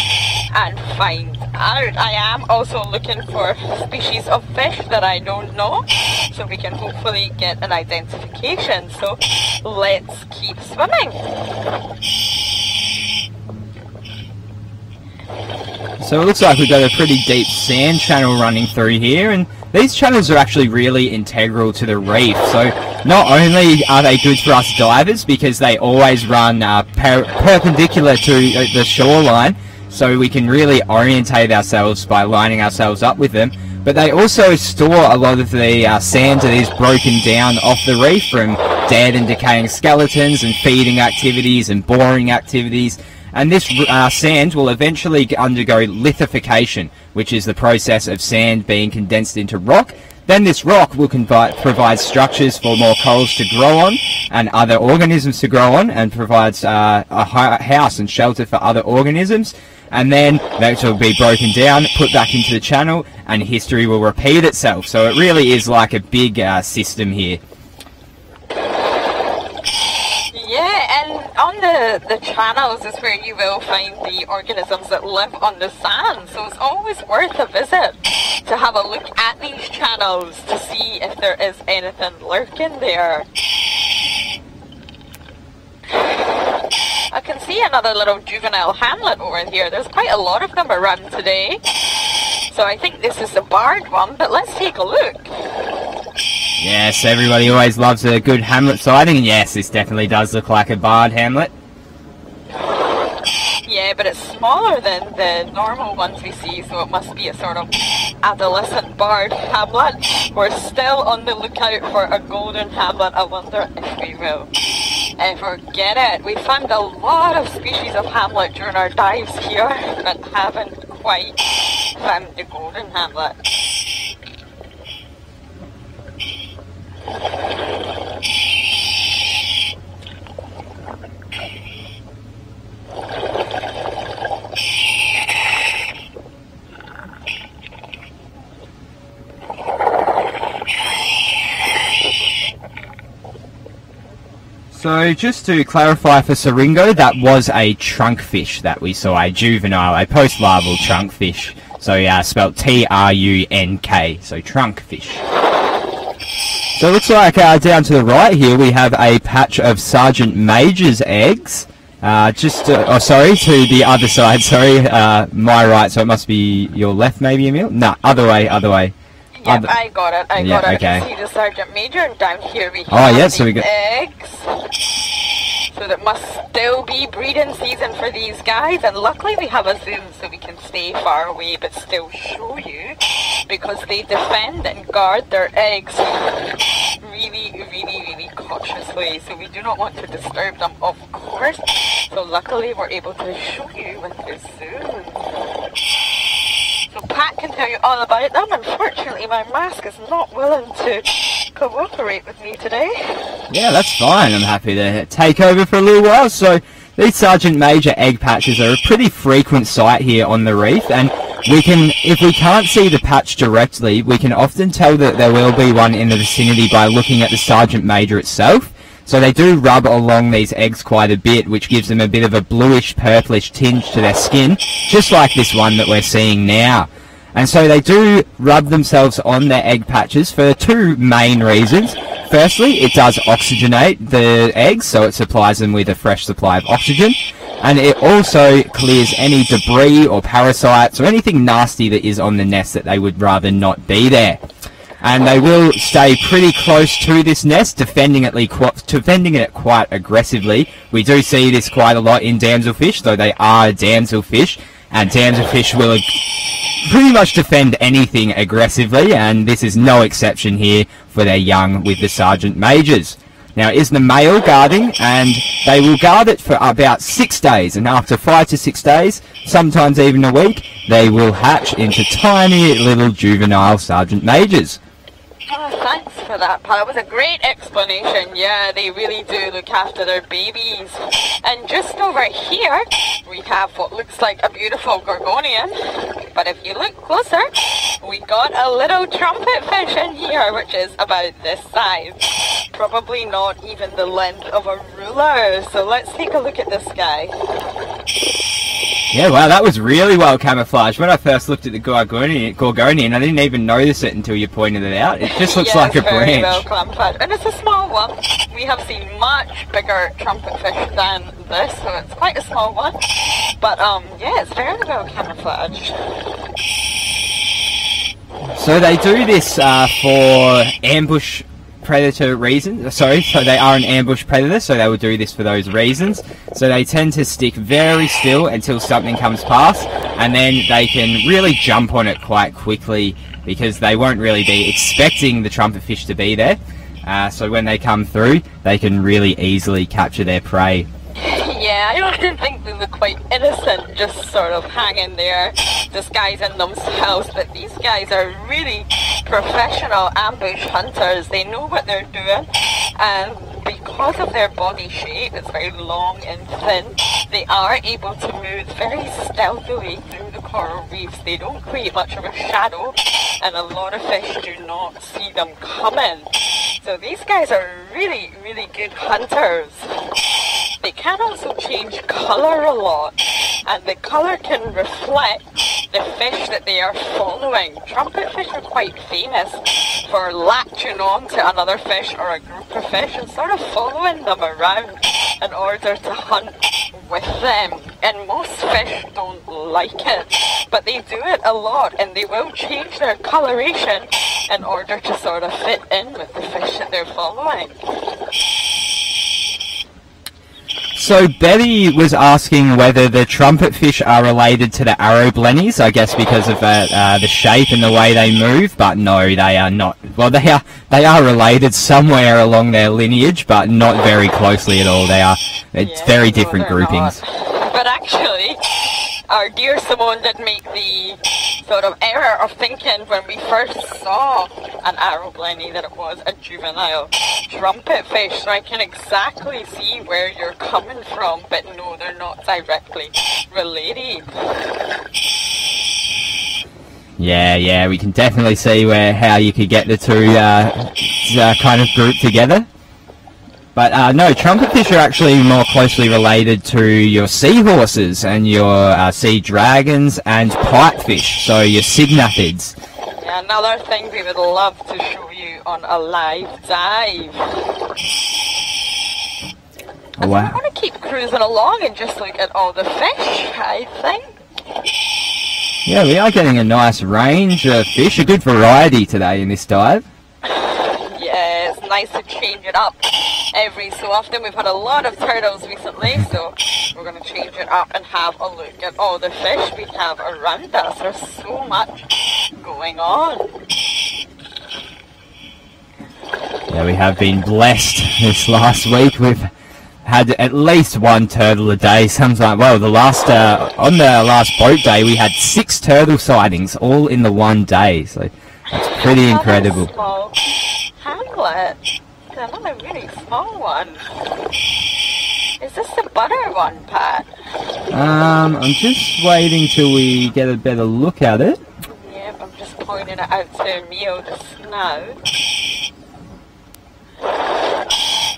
[SPEAKER 1] and find out. I am also looking for species of fish that I don't know, so we can hopefully get an identification. So let's keep swimming.
[SPEAKER 2] So it looks like we've got a pretty deep sand channel running through here, and these channels are actually really integral to the reef. So not only are they good for us divers because they always run perpendicular to the shoreline, so we can really orientate ourselves by lining ourselves up with them, but they also store a lot of the sand that is broken down off the reef from dead and decaying skeletons and feeding activities and boring activities. And this sand will eventually undergo lithification, which is the process of sand being condensed into rock. Then this rock will provide structures for more corals to grow on and other organisms to grow on, and provides a house and shelter for other organisms. And then that will be broken down, put back into the channel, and history will repeat itself. So it really is like a big system here.
[SPEAKER 1] Yeah, and on the channels is where you will find the organisms that live on the sand. So it's always worth a visit to have a look at these channels to see if there is anything lurking there. I can see another little juvenile hamlet over here. There's quite a lot of them around today. So I think this is the barred one, but let's take a look.
[SPEAKER 2] Yes, everybody always loves a good hamlet sighting, and yes, this definitely does look like a barred hamlet.
[SPEAKER 1] Yeah, but it's smaller than the normal ones we see, so it must be a sort of adolescent barred hamlet. We're still on the lookout for a golden hamlet. I wonder if we will ever get it. We found a lot of species of hamlet during our dives here, but haven't quite found the golden hamlet.
[SPEAKER 2] So just to clarify for Siringo, that was a trunkfish that we saw, a juvenile, a post-larval trunkfish. So spelled T-R-U-N-K, so trunkfish. So it looks like down to the right here we have a patch of Sergeant Major's eggs. To the other side, sorry, my right, so it must be your left maybe, Emil? No, other way.
[SPEAKER 1] Yep, I got it. I got it.
[SPEAKER 2] Okay.
[SPEAKER 1] I can see the Sergeant Major, and down here we have
[SPEAKER 2] so we got
[SPEAKER 1] eggs. So that must still be breeding season for these guys, and luckily we have a zoom so we can stay far away but still show you, because they defend and guard their eggs really cautiously, so we do not want to disturb them, of course. So luckily we're able to show you with the zoom. So Pat can tell you all about them. Unfortunately my mask is not willing to cooperate with me today.
[SPEAKER 2] Yeah, that's fine. I'm happy to take over for a little while. So these Sergeant Major egg patches are a pretty frequent sight here on the reef, and we can, if we can't see the patch directly, we can often tell that there will be one in the vicinity by looking at the Sergeant Major itself. So they do rub along these eggs quite a bit, which gives them a bit of a bluish purplish tinge to their skin, just like this one that we're seeing now. And so they do rub themselves on their egg patches for two main reasons. Firstly, it does oxygenate the eggs, so it supplies them with a fresh supply of oxygen. And it also clears any debris or parasites or anything nasty that is on the nest that they would rather not be there. And they will stay pretty close to this nest, defending it quite aggressively. We do see this quite a lot in damselfish, though they are damselfish, and damselfish will pretty much defend anything aggressively, and this is no exception here for their young with the Sergeant Majors. Now, it is the male guarding, and they will guard it for about 6 days, and after 5 to 6 days, sometimes even a week, they will hatch into tiny little juvenile Sergeant Majors.
[SPEAKER 1] Oh, thanks for that, Pat. That was a great explanation. Yeah, they really do look after their babies. And just over here, we have what looks like a beautiful gorgonian. But if you look closer, we got a little trumpet fish in here, which is about this size. Probably not even the length of a ruler. So let's take a look at this guy.
[SPEAKER 2] Yeah, wow, that was really well camouflaged. When I first looked at the gorgonian, I didn't even notice it until you pointed it out. It just looks like a branch.
[SPEAKER 1] Very well camouflaged. And it's a small one. We have seen much bigger trumpet fish than this, so it's quite a small one. But yeah, it's very well camouflaged.
[SPEAKER 2] So they do this for ambush predator reasons. So they are an ambush predator, so they will do this for those reasons. So they tend to stick very still until something comes past, and then they can really jump on it quite quickly because they won't really be expecting the trumpet fish to be there. So when they come through, they can really easily capture their prey.
[SPEAKER 1] Yeah, I often think they look quite innocent, just sort of hanging there, disguising themselves, but these guys are really professional ambush hunters. They know what they're doing, and because of their body shape, it's very long and thin, they are able to move very stealthily through the coral reefs. They don't create much of a shadow, and a lot of fish do not see them coming. So these guys are really good hunters. They can also change colour a lot, and the colour can reflect the fish that they are following. Trumpet fish are quite famous for latching on to another fish or a group of fish and sort of following them around in order to hunt with them. And most fish don't like it, but they do it a lot, and they will change their coloration in order to sort of fit in with the fish that they're following.
[SPEAKER 2] So Betty was asking whether the trumpet fish are related to the arrow blennies, I guess because of the shape and the way they move, but no, they are not. Well, they are related somewhere along their lineage, but not very closely at all. It's very different groupings.
[SPEAKER 1] But actually, our dear Simone did make the sort of error of thinking when we first saw an arrow blenny that it was a juvenile trumpet fish, so I can exactly see where you're coming from, but no, they're not directly related.
[SPEAKER 2] Yeah, we can definitely see how you could get the two kind of grouped together. But no, trumpet fish are actually more closely related to your seahorses and your sea dragons and pipefish, so your cygnathids.
[SPEAKER 1] Yeah, another thing we would love to show you on a live dive. And
[SPEAKER 2] Wow.
[SPEAKER 1] we're going to keep cruising along and just look at all the fish, I think.
[SPEAKER 2] Yeah, we are getting a nice range of fish, a good variety today in this dive.
[SPEAKER 1] Yeah, it's nice to change it up every so often. We've had a lot of turtles recently, so we're going to change it up and have a look at all the fish we have around us. There's so much going on.
[SPEAKER 2] Yeah, we have been blessed this last week. We've had at least one turtle a day. Sometimes, well, on the last boat day, we had 6 turtle sightings all in the one day. So that's pretty incredible.
[SPEAKER 1] Small hamlet. Another really small one. Is this the butter one, Pat?
[SPEAKER 2] I'm just waiting till we get a better look at it.
[SPEAKER 1] Yep, I'm just pointing it out to Mio just now.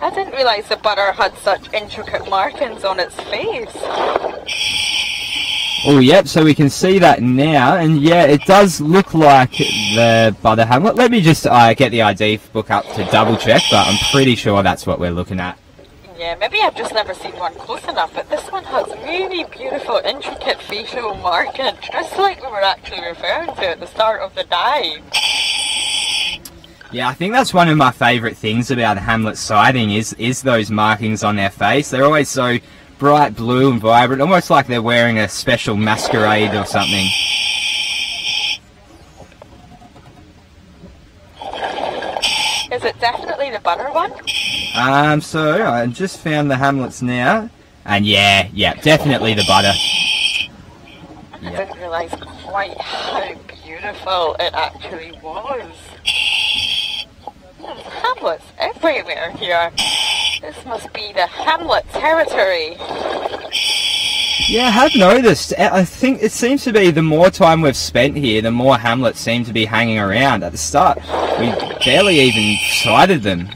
[SPEAKER 1] I didn't realise the butter had such intricate markings on its face.
[SPEAKER 2] Oh, yep, so we can see that now, and yeah, it does look like the butter hamlet. Let me just get the ID book up to double check, but I'm pretty sure that's what we're looking at.
[SPEAKER 1] Yeah, maybe I've just never seen one close enough, but this one has really beautiful, intricate facial markings, just like we were actually referring to at the start of the dive.
[SPEAKER 2] Yeah, I think that's one of my favourite things about a hamlet sighting is those markings on their face. They're always so bright blue and vibrant, almost like they're wearing a special masquerade or something.
[SPEAKER 1] Is it definitely the butter one?
[SPEAKER 2] So I just found the hamlets now, and yeah, definitely the butter.
[SPEAKER 1] I didn't realise quite how beautiful it actually was. There's hamlets everywhere here. This must be the hamlet territory.
[SPEAKER 2] Yeah, I have noticed. I think it seems to be the more time we've spent here, the more hamlets seem to be hanging around. At the start, we barely even sighted them.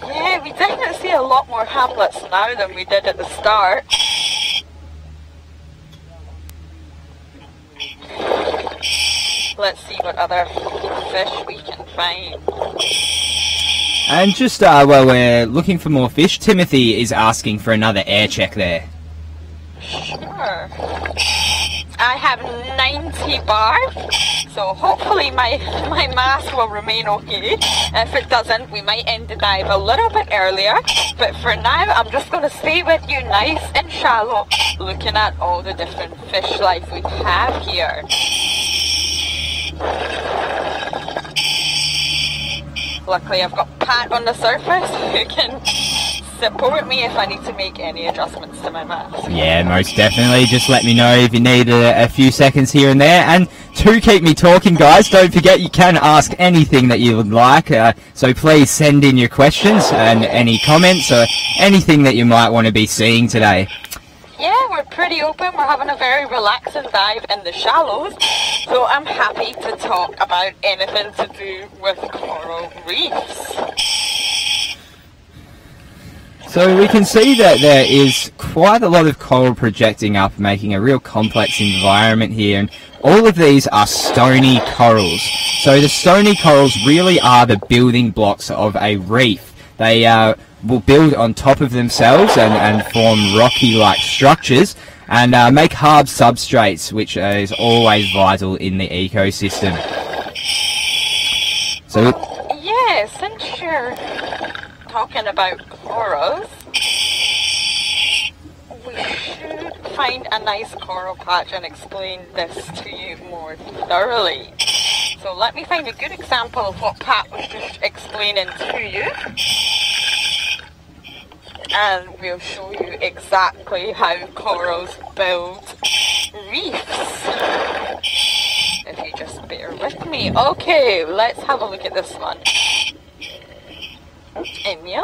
[SPEAKER 1] Yeah, we definitely see a lot more hamlets now than we did at the start. Let's see what other fish we can find.
[SPEAKER 2] And just while we're looking for more fish, Timothy is asking for another air check there.
[SPEAKER 1] Sure. I have 90 bar, so hopefully my mask will remain okay. If it doesn't, we might end the dive a little bit earlier. But for now, I'm just going to stay with you nice and shallow, looking at all the different fish life we have here. Luckily, I've got Pat on the surface who can support me if I need to make any adjustments to my mask.
[SPEAKER 2] Yeah, most definitely. Just let me know if you need a few seconds here and there. And to keep me talking, guys, don't forget you can ask anything that you would like. So please send in your questions and any comments or anything that you might want to be seeing today.
[SPEAKER 1] Yeah, we're pretty open. We're having a very relaxing dive in the shallows. So I'm happy to talk about anything to do with coral reefs.
[SPEAKER 2] So we can see that there is quite a lot of coral projecting up, making a real complex environment here, and all of these are stony corals. So the stony corals really are the building blocks of a reef. They will build on top of themselves and form rocky-like structures and make hard substrates, which is always vital in the ecosystem. So
[SPEAKER 1] yeah, since you're talking about corals, we should find a nice coral patch and explain this to you more thoroughly. So let me find a good example of what Pat was just explaining to you, and we'll show you exactly how corals build reefs. If you just bear with me. Okay, let's have a look at this one. Emil.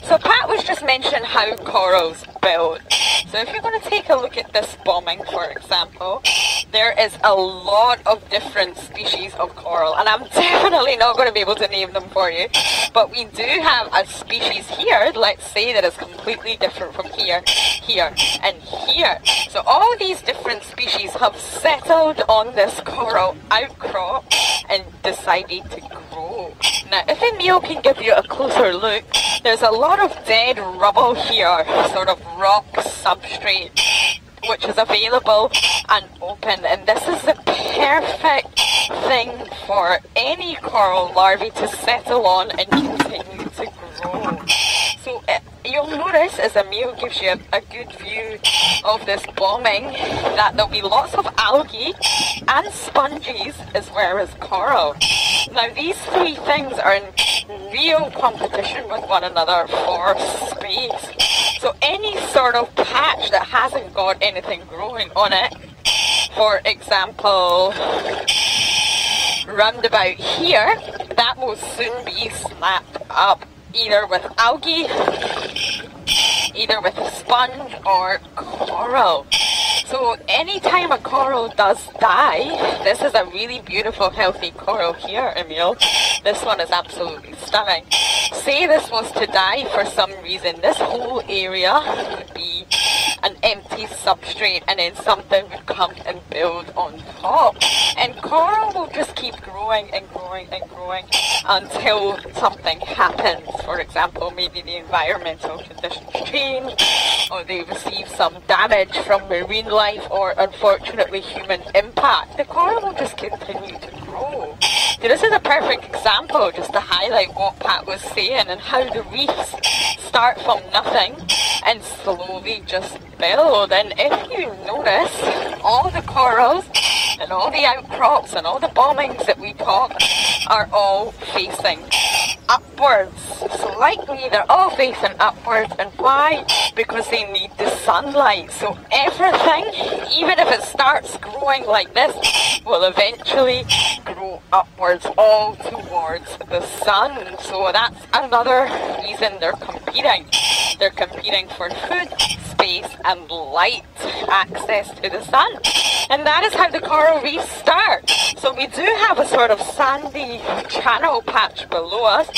[SPEAKER 1] So Pat was just mentioning how corals build. So if you're going to take a look at this bombing, for example, there is a lot of different species of coral, and I'm definitely not going to be able to name them for you, but we do have a species here, let's say, that is completely different from here, here, and here. So all these different species have settled on this coral outcrop and decided to grow. Now, if Emil can give you a closer look, there's a lot of dead rubble here, sort of rock substrate, which is available and open, and this is the perfect thing for any coral larvae to settle on and continue to grow. So you'll notice as Emil gives you a good view of this bombing that there'll be lots of algae and sponges as well as coral. Now these three things are in real competition with one another for space. So any sort of patch that hasn't got anything growing on it, for example, round about here, that will soon be snapped up either with algae, either with a sponge or coral. So anytime a coral does die, this is a really beautiful healthy coral here, Emil. This one is absolutely stunning. Say this was to die for some reason, this whole area would be an empty substrate and then something would come and build on top. And coral will just keep growing and growing and growing until something happens. For example, maybe the environmental conditions change, or they receive some damage from marine life, or unfortunately human impact. The coral will just continue to grow. So this is a perfect example just to highlight what Pat was saying and how the reefs start from nothing and slowly just build. And if you notice, all the corals and all the outcrops and all the bombings that we talk are all facing upwards. Slightly, they're all facing upwards. And why? Because they need the sunlight. So everything, even if it starts growing like this, will eventually grow upwards, all towards the sun. So that's another reason they're competing. They're competing for food, space and light, access to the sun. And that is how the coral reefs start. So we do have a sort of sandy channel patch below us,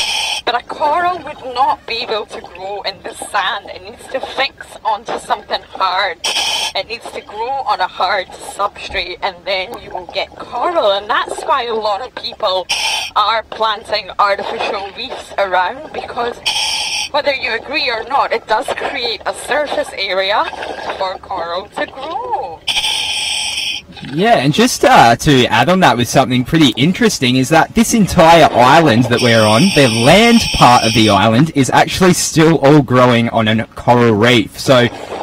[SPEAKER 1] but a coral would not be able to grow in the sand. It needs to fix onto something hard. It needs to grow on a hard substrate, and then you will get coral. And that's why a lot of people are planting artificial reefs around, because whether you agree or not, it does create a surface area for coral to grow.
[SPEAKER 2] Yeah, and just to add on that with something pretty interesting is that this entire island that we're on, the land part of the island, is actually still all growing on a coral reef. So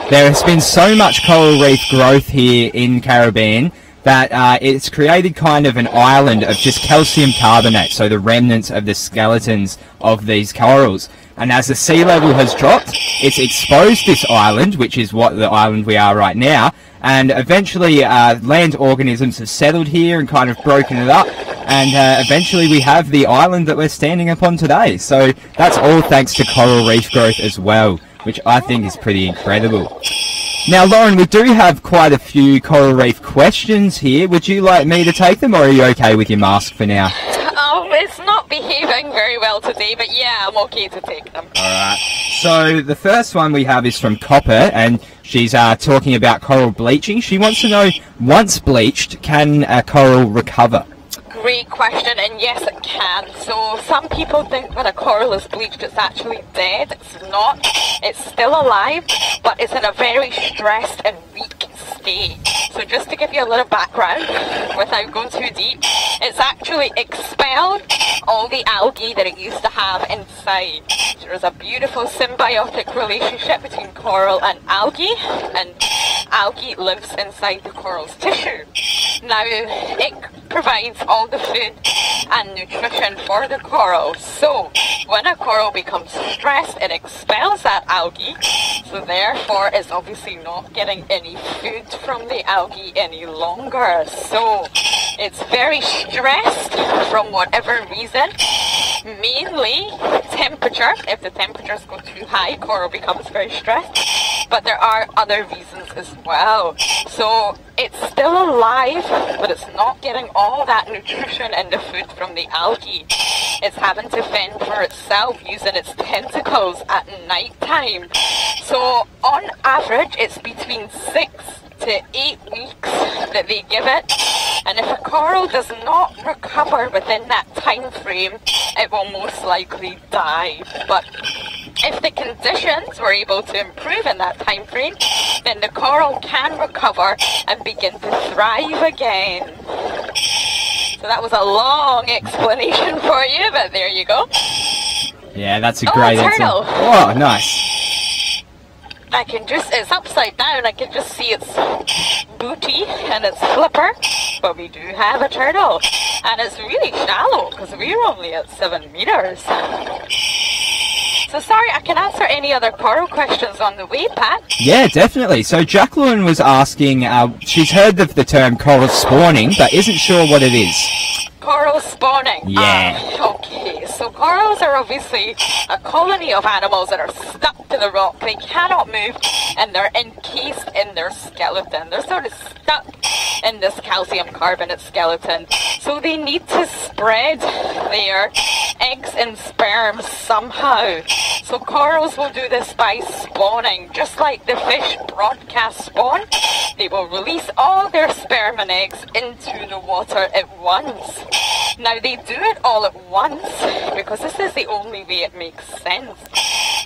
[SPEAKER 2] there has been so much coral reef growth here in Caribbean that it's created kind of an island of just calcium carbonate, so the remnants of the skeletons of these corals. And as the sea level has dropped, it's exposed this island, which is what the island we are right now, and eventually land organisms have settled here and kind of broken it up, and eventually we have the island that we're standing upon today. So that's all thanks to coral reef growth as well, which I think is pretty incredible. Now, Lauren, we do have quite a few coral reef questions here. Would you like me to take them, or are you okay with your mask for now?
[SPEAKER 1] It's not behaving very well today, but yeah, I'm okay to take them.
[SPEAKER 2] Alright, so the first one we have is from Copper, and she's talking about coral bleaching. She wants to know, once bleached, can a coral recover?
[SPEAKER 1] Great question, and yes it can. So some people think when a coral is bleached it's actually dead. It's not. It's still alive, but it's in a very stressed and weak state. So just to give you a little background, without going too deep, it's actually expelled all the algae that it used to have inside. There's a beautiful symbiotic relationship between coral and algae algae lives inside the coral's tissue. Now, it provides all the food and nutrition for the coral. So, when a coral becomes stressed, it expels that algae. So therefore, it's obviously not getting any food from the algae any longer. So, it's very stressed from whatever reason. Mainly temperature. If the temperatures go too high, coral becomes very stressed. But there are other reasons as well. So it's still alive, but it's not getting all that nutrition and the food from the algae. It's having to fend for itself using its tentacles at night time. So on average, it's between 6 to 8 weeks that they give it. And if a coral does not recover within that time frame, it will most likely die. But If the conditions were able to improve in that time frame, then the coral can recover and begin to thrive again. So that was a long explanation for you, but there you go.
[SPEAKER 2] Yeah, that's a great answer.
[SPEAKER 1] Turtle.
[SPEAKER 2] Oh, nice.
[SPEAKER 1] I can just, it's upside down, I can just see its booty and its flipper, but we do have a turtle. And it's really shallow, because we're only at 7 meters. So sorry, I can answer any other coral questions on the way, Pat.
[SPEAKER 2] Yeah, definitely. So Jacqueline was asking, she's heard of the term coral spawning, but isn't sure what it is.
[SPEAKER 1] Coral spawning.
[SPEAKER 2] Yeah.
[SPEAKER 1] Okay, so corals are obviously a colony of animals that are stuck to the rock. They cannot move, and they're encased in their skeleton. They're sort of stuck in this calcium carbonate skeleton. So they need to spread their eggs and sperm somehow. So corals will do this by spawning, just like the fish broadcast spawn. They will release all their sperm and eggs into the water at once. Now they do it all at once because this is the only way it makes sense.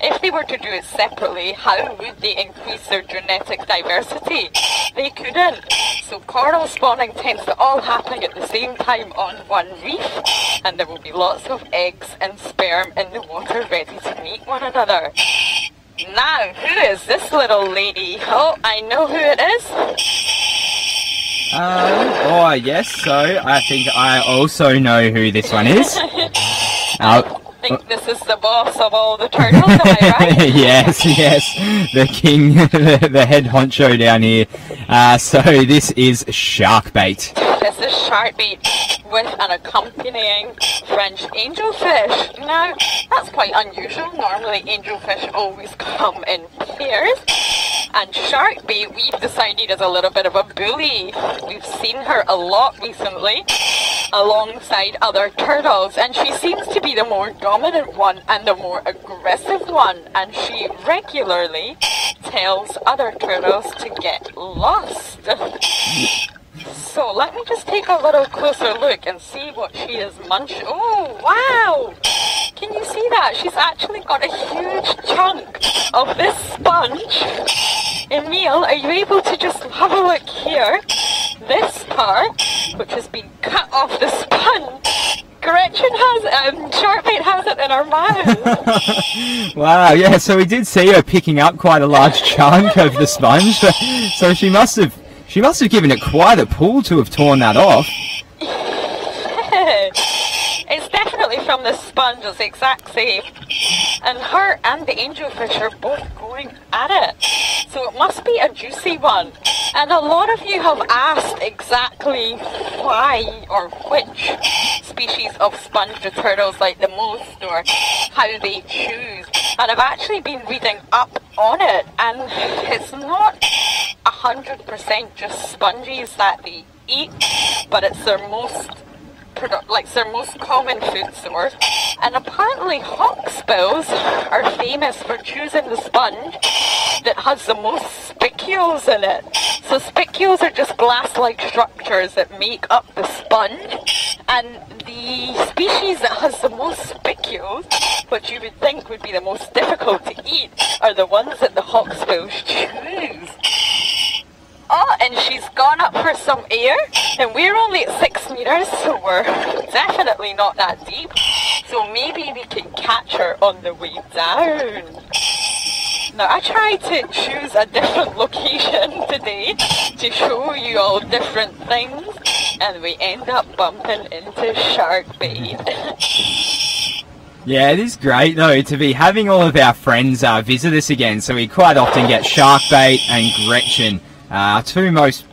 [SPEAKER 1] If they were to do it separately, how would they increase their genetic diversity? They couldn't. So coral spawning tends to all happen at the same time on one reef, and there will be lots of eggs and sperm in the water ready to meet one another. Now, who is this little lady? Oh, I know who it is.
[SPEAKER 2] Oh, yes, so I think I also know who this one is.
[SPEAKER 1] I think this is the boss of all the turtles, am I right?
[SPEAKER 2] Yes, the king, the head honcho down here. So this is shark bait.
[SPEAKER 1] This is shark bait with an accompanying French angelfish. Now, that's quite unusual. Normally angelfish always come in pairs. And shark bait, we've decided, is a little bit of a bully. We've seen her a lot recently alongside other turtles, and she seems to be the more dominant one and the more aggressive one, and she regularly tells other turtles to get lost. So let me just take a little closer look and see what she is munching. Oh, wow! Can you see that? She's actually got a huge chunk of this sponge. Emil, are you able to just have a look here? This part, which has been cut off the sponge, Gretchen has, Sharkbait has it in her mouth.
[SPEAKER 2] Wow, yeah, so we did see her picking up quite a large chunk of the sponge, so she must have given it quite a pull to have torn that off.
[SPEAKER 1] It's definitely from the sponge, it's the exact same. And her and the angelfish are both going at it. So it must be a juicy one. And a lot of you have asked exactly why or which species of sponge the turtles like the most, or how they choose. And I've actually been reading up on it, and it's not 100% just sponges that they eat, but it's their most common food source. And apparently hawksbills are famous for choosing the sponge that has the most spicules in it. So spicules are just glass-like structures that make up the sponge, and the species that has the most spicules, which you would think would be the most difficult to eat, are the ones that the hawksbills choose. Oh, and she's gone up for some air, and we're only at 6 meters, so we're definitely not that deep. So maybe we can catch her on the way down. Now, I tried to choose a different location today to show you all different things, and we end up bumping into shark bait.
[SPEAKER 2] Yeah, it is great though to be having all of our friends visit us again. So we quite often get Sharkbait and Gretchen,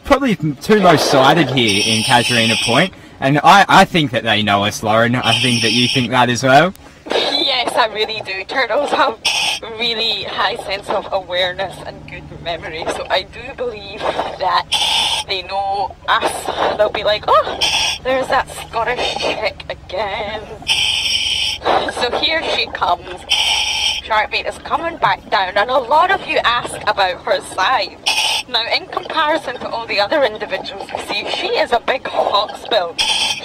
[SPEAKER 2] probably two most sighted here in Casuarina Point, and I think that they know us, Lauren. I think that you think that as well.
[SPEAKER 1] Yes, I really do. Turtles have really high sense of awareness and good memory, so I do believe that they know us. They'll be like, oh, there's that Scottish chick again. So here she comes. Sharkbait is coming back down, and a lot of you ask about her size. Now, in comparison to all the other individuals we see, she is a big hawksbill.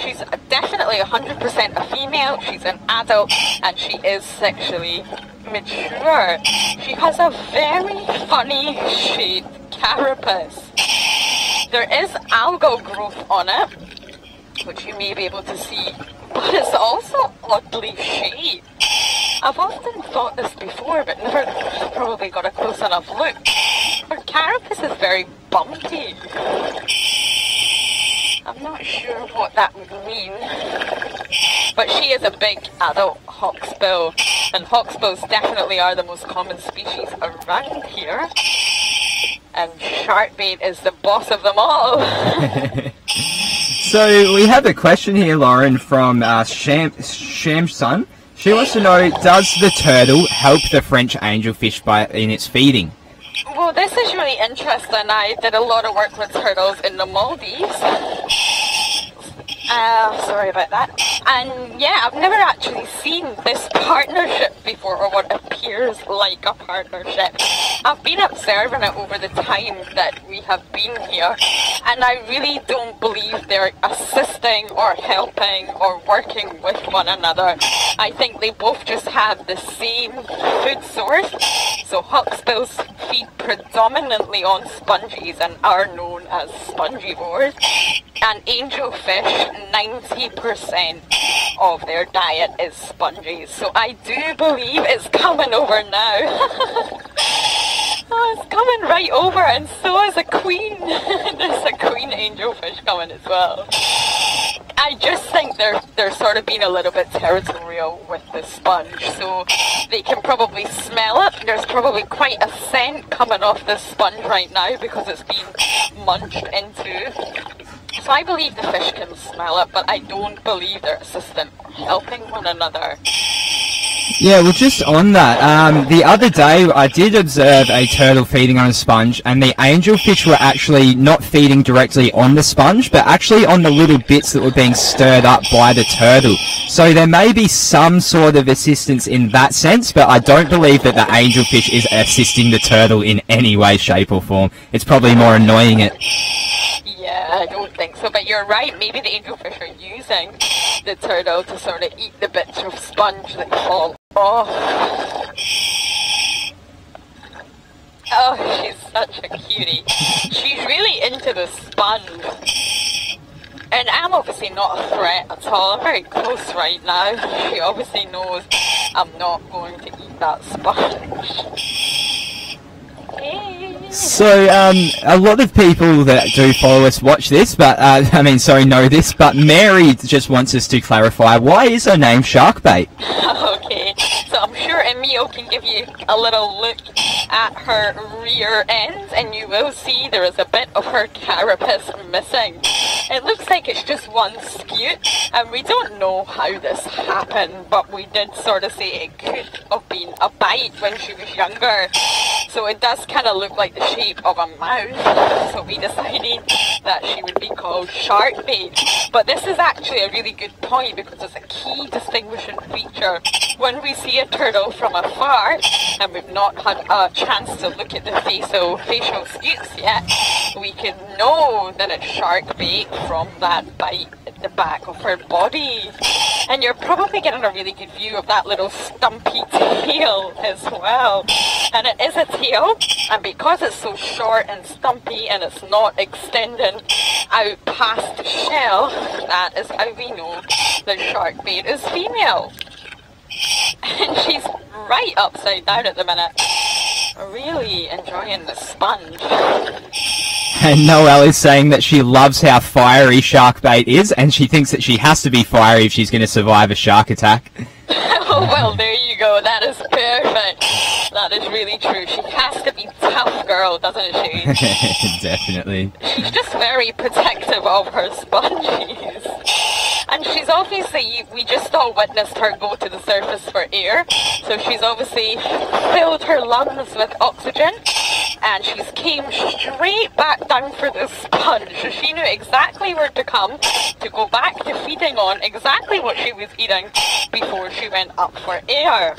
[SPEAKER 1] She's definitely 100% a female, she's an adult, and she is sexually mature. She has a very funny shaped carapace. There is algal growth on it, which you may be able to see, but it's also oddly shaped. I've often thought this before, but never probably got a close enough look. Her carapace is very bumpy. I'm not sure what that would mean. But she is a big adult hawksbill, and hawksbills definitely are the most common species around here. And sharkbait is the boss of them all.
[SPEAKER 2] So we have a question here, Lauren, from Shamsun. She wants to know, does the turtle help the French angelfish in its feeding?
[SPEAKER 1] Well, this is really interesting. I did a lot of work with turtles in the Maldives. Sorry about that. And yeah, I've never actually seen this partnership before, or what appears like a partnership. I've been observing it over the time that we have been here, and I really don't believe they're assisting or helping or working with one another. I think they both just have the same food source. So hawksbills feed predominantly on sponges and are known as spongivores. And angelfish, 90% of their diet is sponges. So I do believe it's coming over now. Oh, it's coming right over, and so is a queen. There's a queen angelfish coming as well. I just think they're sort of being a little bit territorial with the sponge, so they can probably smell it. There's probably quite a scent coming off this sponge right now because it's being munched into. So I believe the fish can smell it, but I don't believe they're assisting or helping one another.
[SPEAKER 2] Yeah, well, just on that, the other day I did observe a turtle feeding on a sponge, and the angelfish were actually not feeding directly on the sponge, but actually on the little bits that were being stirred up by the turtle. So there may be some sort of assistance in that sense, but I don't believe that the angelfish is assisting the turtle in any way, shape or form. It's probably more annoying it.
[SPEAKER 1] Yeah, I don't think so, but you're right, maybe the angelfish are using the turtle to sort of eat the bits of sponge that fall off. Oh, she's such a cutie. She's really into the sponge. And I'm obviously not a threat at all. I'm very close right now. She obviously knows I'm not going to eat that sponge. Hey.
[SPEAKER 2] So, a lot of people that do follow us watch this, but, know this, but Mary just wants us to clarify, why is her name Sharkbait?
[SPEAKER 1] Okay, so I'm sure Emil can give you a little look at her rear end, and you will see there is a bit of her carapace missing. It looks like it's just one scute, and we don't know how this happened, but we did sort of say it could have been a bite when she was younger. So it does kind of look like the shape of a mouth, so we decided that she would be called Sharkbait. But this is actually a really good point because it's a key distinguishing feature. When we see a turtle from afar, and we've not had a chance to look at the facial scutes yet, we can know that it's Sharkbait from that bite at the back of her body. And you're probably getting a really good view of that little stumpy tail as well. And it is a tail, and because it's so short and stumpy and it's not extending out past the shell, that is how we know that Sharkbait is female. And she's right upside down at the minute, really enjoying the sponge.
[SPEAKER 2] And Noelle is saying that she loves how fiery Sharkbait is, and she thinks that she has to be fiery if she's going to survive a shark attack.
[SPEAKER 1] Oh, well, there you go. That is perfect. That is really true. She has to be tough girl, doesn't she?
[SPEAKER 2] Definitely.
[SPEAKER 1] She's just very protective of her sponges. And she's obviously, we just all witnessed her go to the surface for air. So she's obviously filled her lungs with oxygen. And she's came straight back down for the sponge. So she knew exactly where to come to go back to feeding on exactly what she was eating before she went up for air.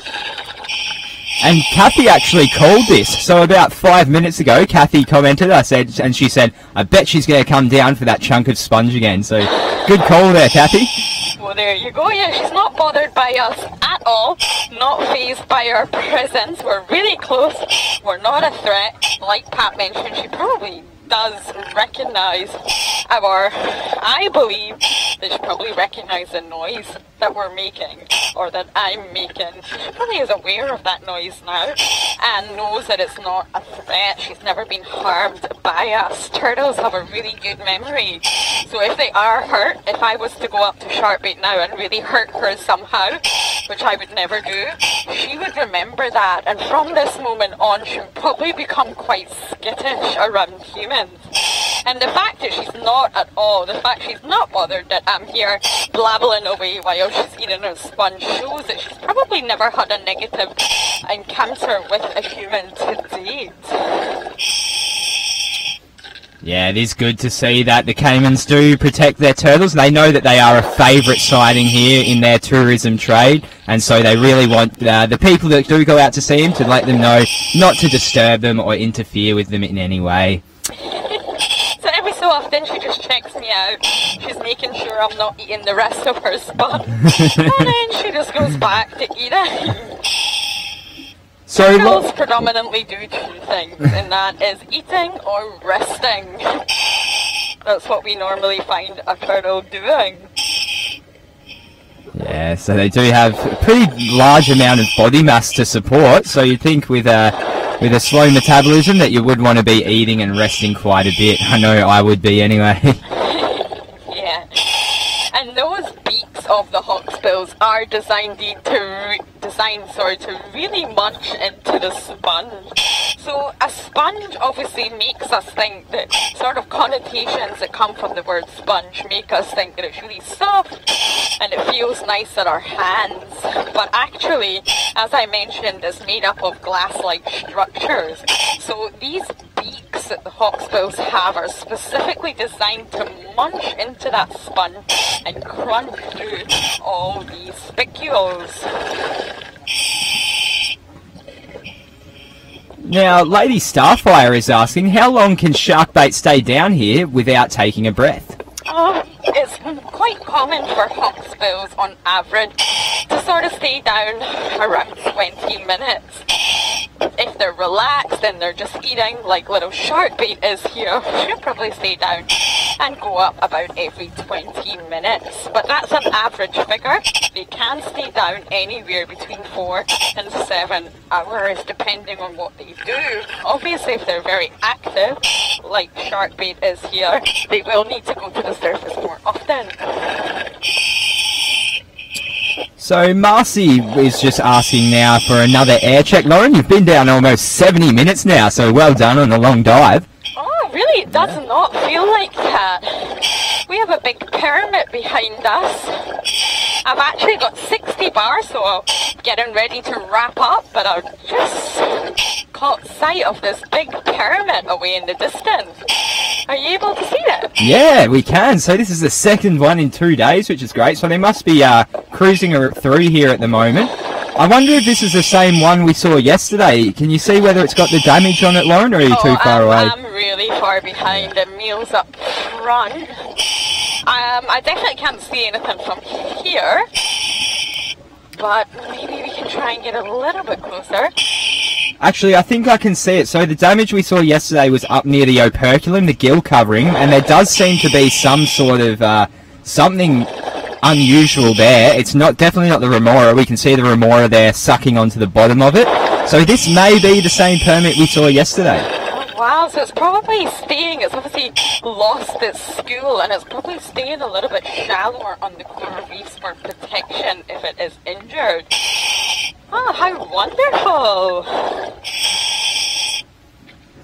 [SPEAKER 2] And Kathy actually called this. So about 5 minutes ago, Kathy commented, and she said, I bet she's going to come down for that chunk of sponge again. So good call there, Kathy.
[SPEAKER 1] Well, there you go. Yeah, she's not bothered by us at all. Not fazed by our presence. We're really close. We're not a threat. Like Pat mentioned, she probably does recognize I believe that she probably recognizes the noise that we're making, or that I'm making. She probably is aware of that noise now, and knows that it's not a threat. She's never been harmed by us. Turtles have a really good memory, so if they are hurt, if I was to go up to Sharkbait now and really hurt her somehow, which I would never do, she would remember that, and from this moment on, she would probably become quite skittish around humans. And the fact that she's not at all, the fact she's not bothered that I'm here blabbling away while she's eating her sponge, shows that she's probably never had a negative encounter with a human to date.
[SPEAKER 2] Yeah, it is good to see that the Caymans do protect their turtles. They know that they are a favourite sighting here in their tourism trade, and so they really want the people that do go out to see them to let them know not to disturb them or interfere with them in any way.
[SPEAKER 1] So every so often she just checks me out. She's making sure I'm not eating the rest of her sponge. And then she just goes back to eating.
[SPEAKER 2] So
[SPEAKER 1] Turtles predominantly do two things, and that is eating or resting. That's what we normally find a turtle doing.
[SPEAKER 2] Yeah, so they do have a pretty large amount of body mass to support, so you'd think with a slow metabolism that you would want to be eating and resting quite a bit. I know I would be anyway.
[SPEAKER 1] Yeah. And those beaks of the hawksbills are designed to really munch into the sponge. So a sponge obviously makes us think that sort of connotations that come from the word sponge make us think that it's really soft and it feels nice at our hands. But actually, as I mentioned, it's made up of glass-like structures. So these beaks that the hawksbills have are specifically designed to munch into that sponge and crunch through all these spicules.
[SPEAKER 2] Now, Lady Starfire is asking, how long can sharkbait stay down here without taking a breath?
[SPEAKER 1] It's quite common for hawksbills on average to sort of stay down around 20 minutes. If they're relaxed and they're just eating like little sharkbait is here, she'll probably stay down and go up about every 20 minutes. But that's an average figure. They can stay down anywhere between 4 and 7 hours depending on what they do. Obviously, if they're very active, like sharkbait is here, they will need to go to the surface more often.
[SPEAKER 2] So Marcy is just asking now for another air check. Lauren, you've been down almost 70 minutes now, so well done on the long dive.
[SPEAKER 1] Oh, really? It does not feel like that. We have a big pyramid behind us. I've actually got 60 bars, so I'm getting ready to wrap up, but I've just caught sight of this big pyramid away in the distance. Are you able to see that?
[SPEAKER 2] Yeah, we can. So this is the second one in 2 days, which is great. So they must be cruising through here at the moment. I wonder if this is the same one we saw yesterday. Can you see whether it's got the damage on it, Lauren, or are you too far away?
[SPEAKER 1] I'm really far behind. The meal's up front. I definitely can't see anything from here, but maybe we can try and get a little bit closer.
[SPEAKER 2] Actually, I think I can see it. So the damage we saw yesterday was up near the operculum, the gill covering, and there does seem to be some sort of something unusual there. It's definitely not the remora. We can see the remora there sucking onto the bottom of it. So this may be the same permit we saw yesterday.
[SPEAKER 1] Wow, so it's probably staying, it's obviously lost its school, and it's probably staying a little bit shallower on the coral reefs for protection if it is injured. Oh, how wonderful!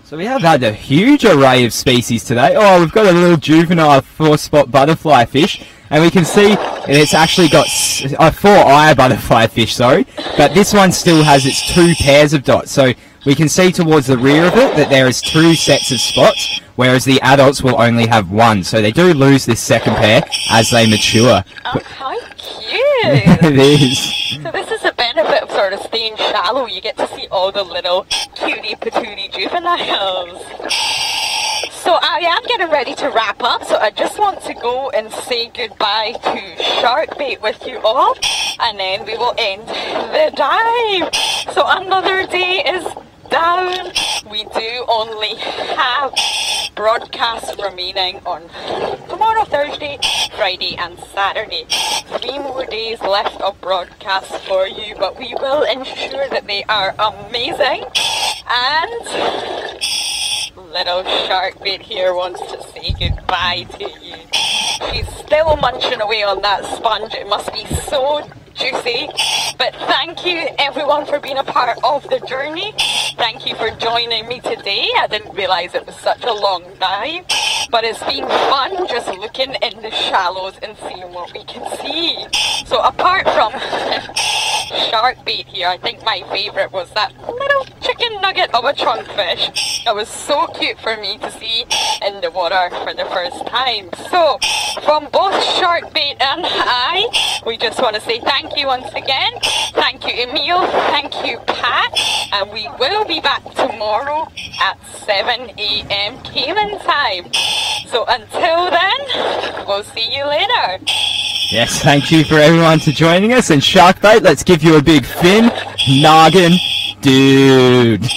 [SPEAKER 1] So
[SPEAKER 2] we have had a huge array of species today. Oh, we've got a little juvenile 4-spot butterfly fish, and we can see it's actually got 4-eye butterfly fish, sorry, but this one still has its 2 pairs of dots. So we can see towards the rear of it that there is 2 sets of spots, whereas the adults will only have 1. So they do lose this second pair as they mature.
[SPEAKER 1] Oh, how cute!
[SPEAKER 2] It is.
[SPEAKER 1] So this is the benefit of sort of staying shallow, you get to see all the little cutie patootie juveniles. So I am getting ready to wrap up, so I just want to go and say goodbye to shark bait with you all, and then we will end the dive. So another day is down. We do only have broadcasts remaining on tomorrow, Thursday, Friday and Saturday. 3 more days left of broadcasts for you, but we will ensure that they are amazing. And little shark bait here wants to say goodbye to you. She's still munching away on that sponge. It must be so juicy. But thank you everyone for being a part of the journey. Thank you for joining me today. I didn't realise it was such a long dive, but it's been fun just looking in the shallows and seeing what we can see. So apart from shark bait here, I think my favourite was that little chicken nugget of a trunkfish. It was so cute for me to see in the water for the first time. So from both shark bait and I, we just want to say thank you once again. Thank you Emil, thank you Pat, and we will be back tomorrow at 7 AM Cayman time. So until then, we'll see you later.
[SPEAKER 2] Yes, thank you for everyone for joining us, and shark bait, let's give you a big fin. Noggin, dude.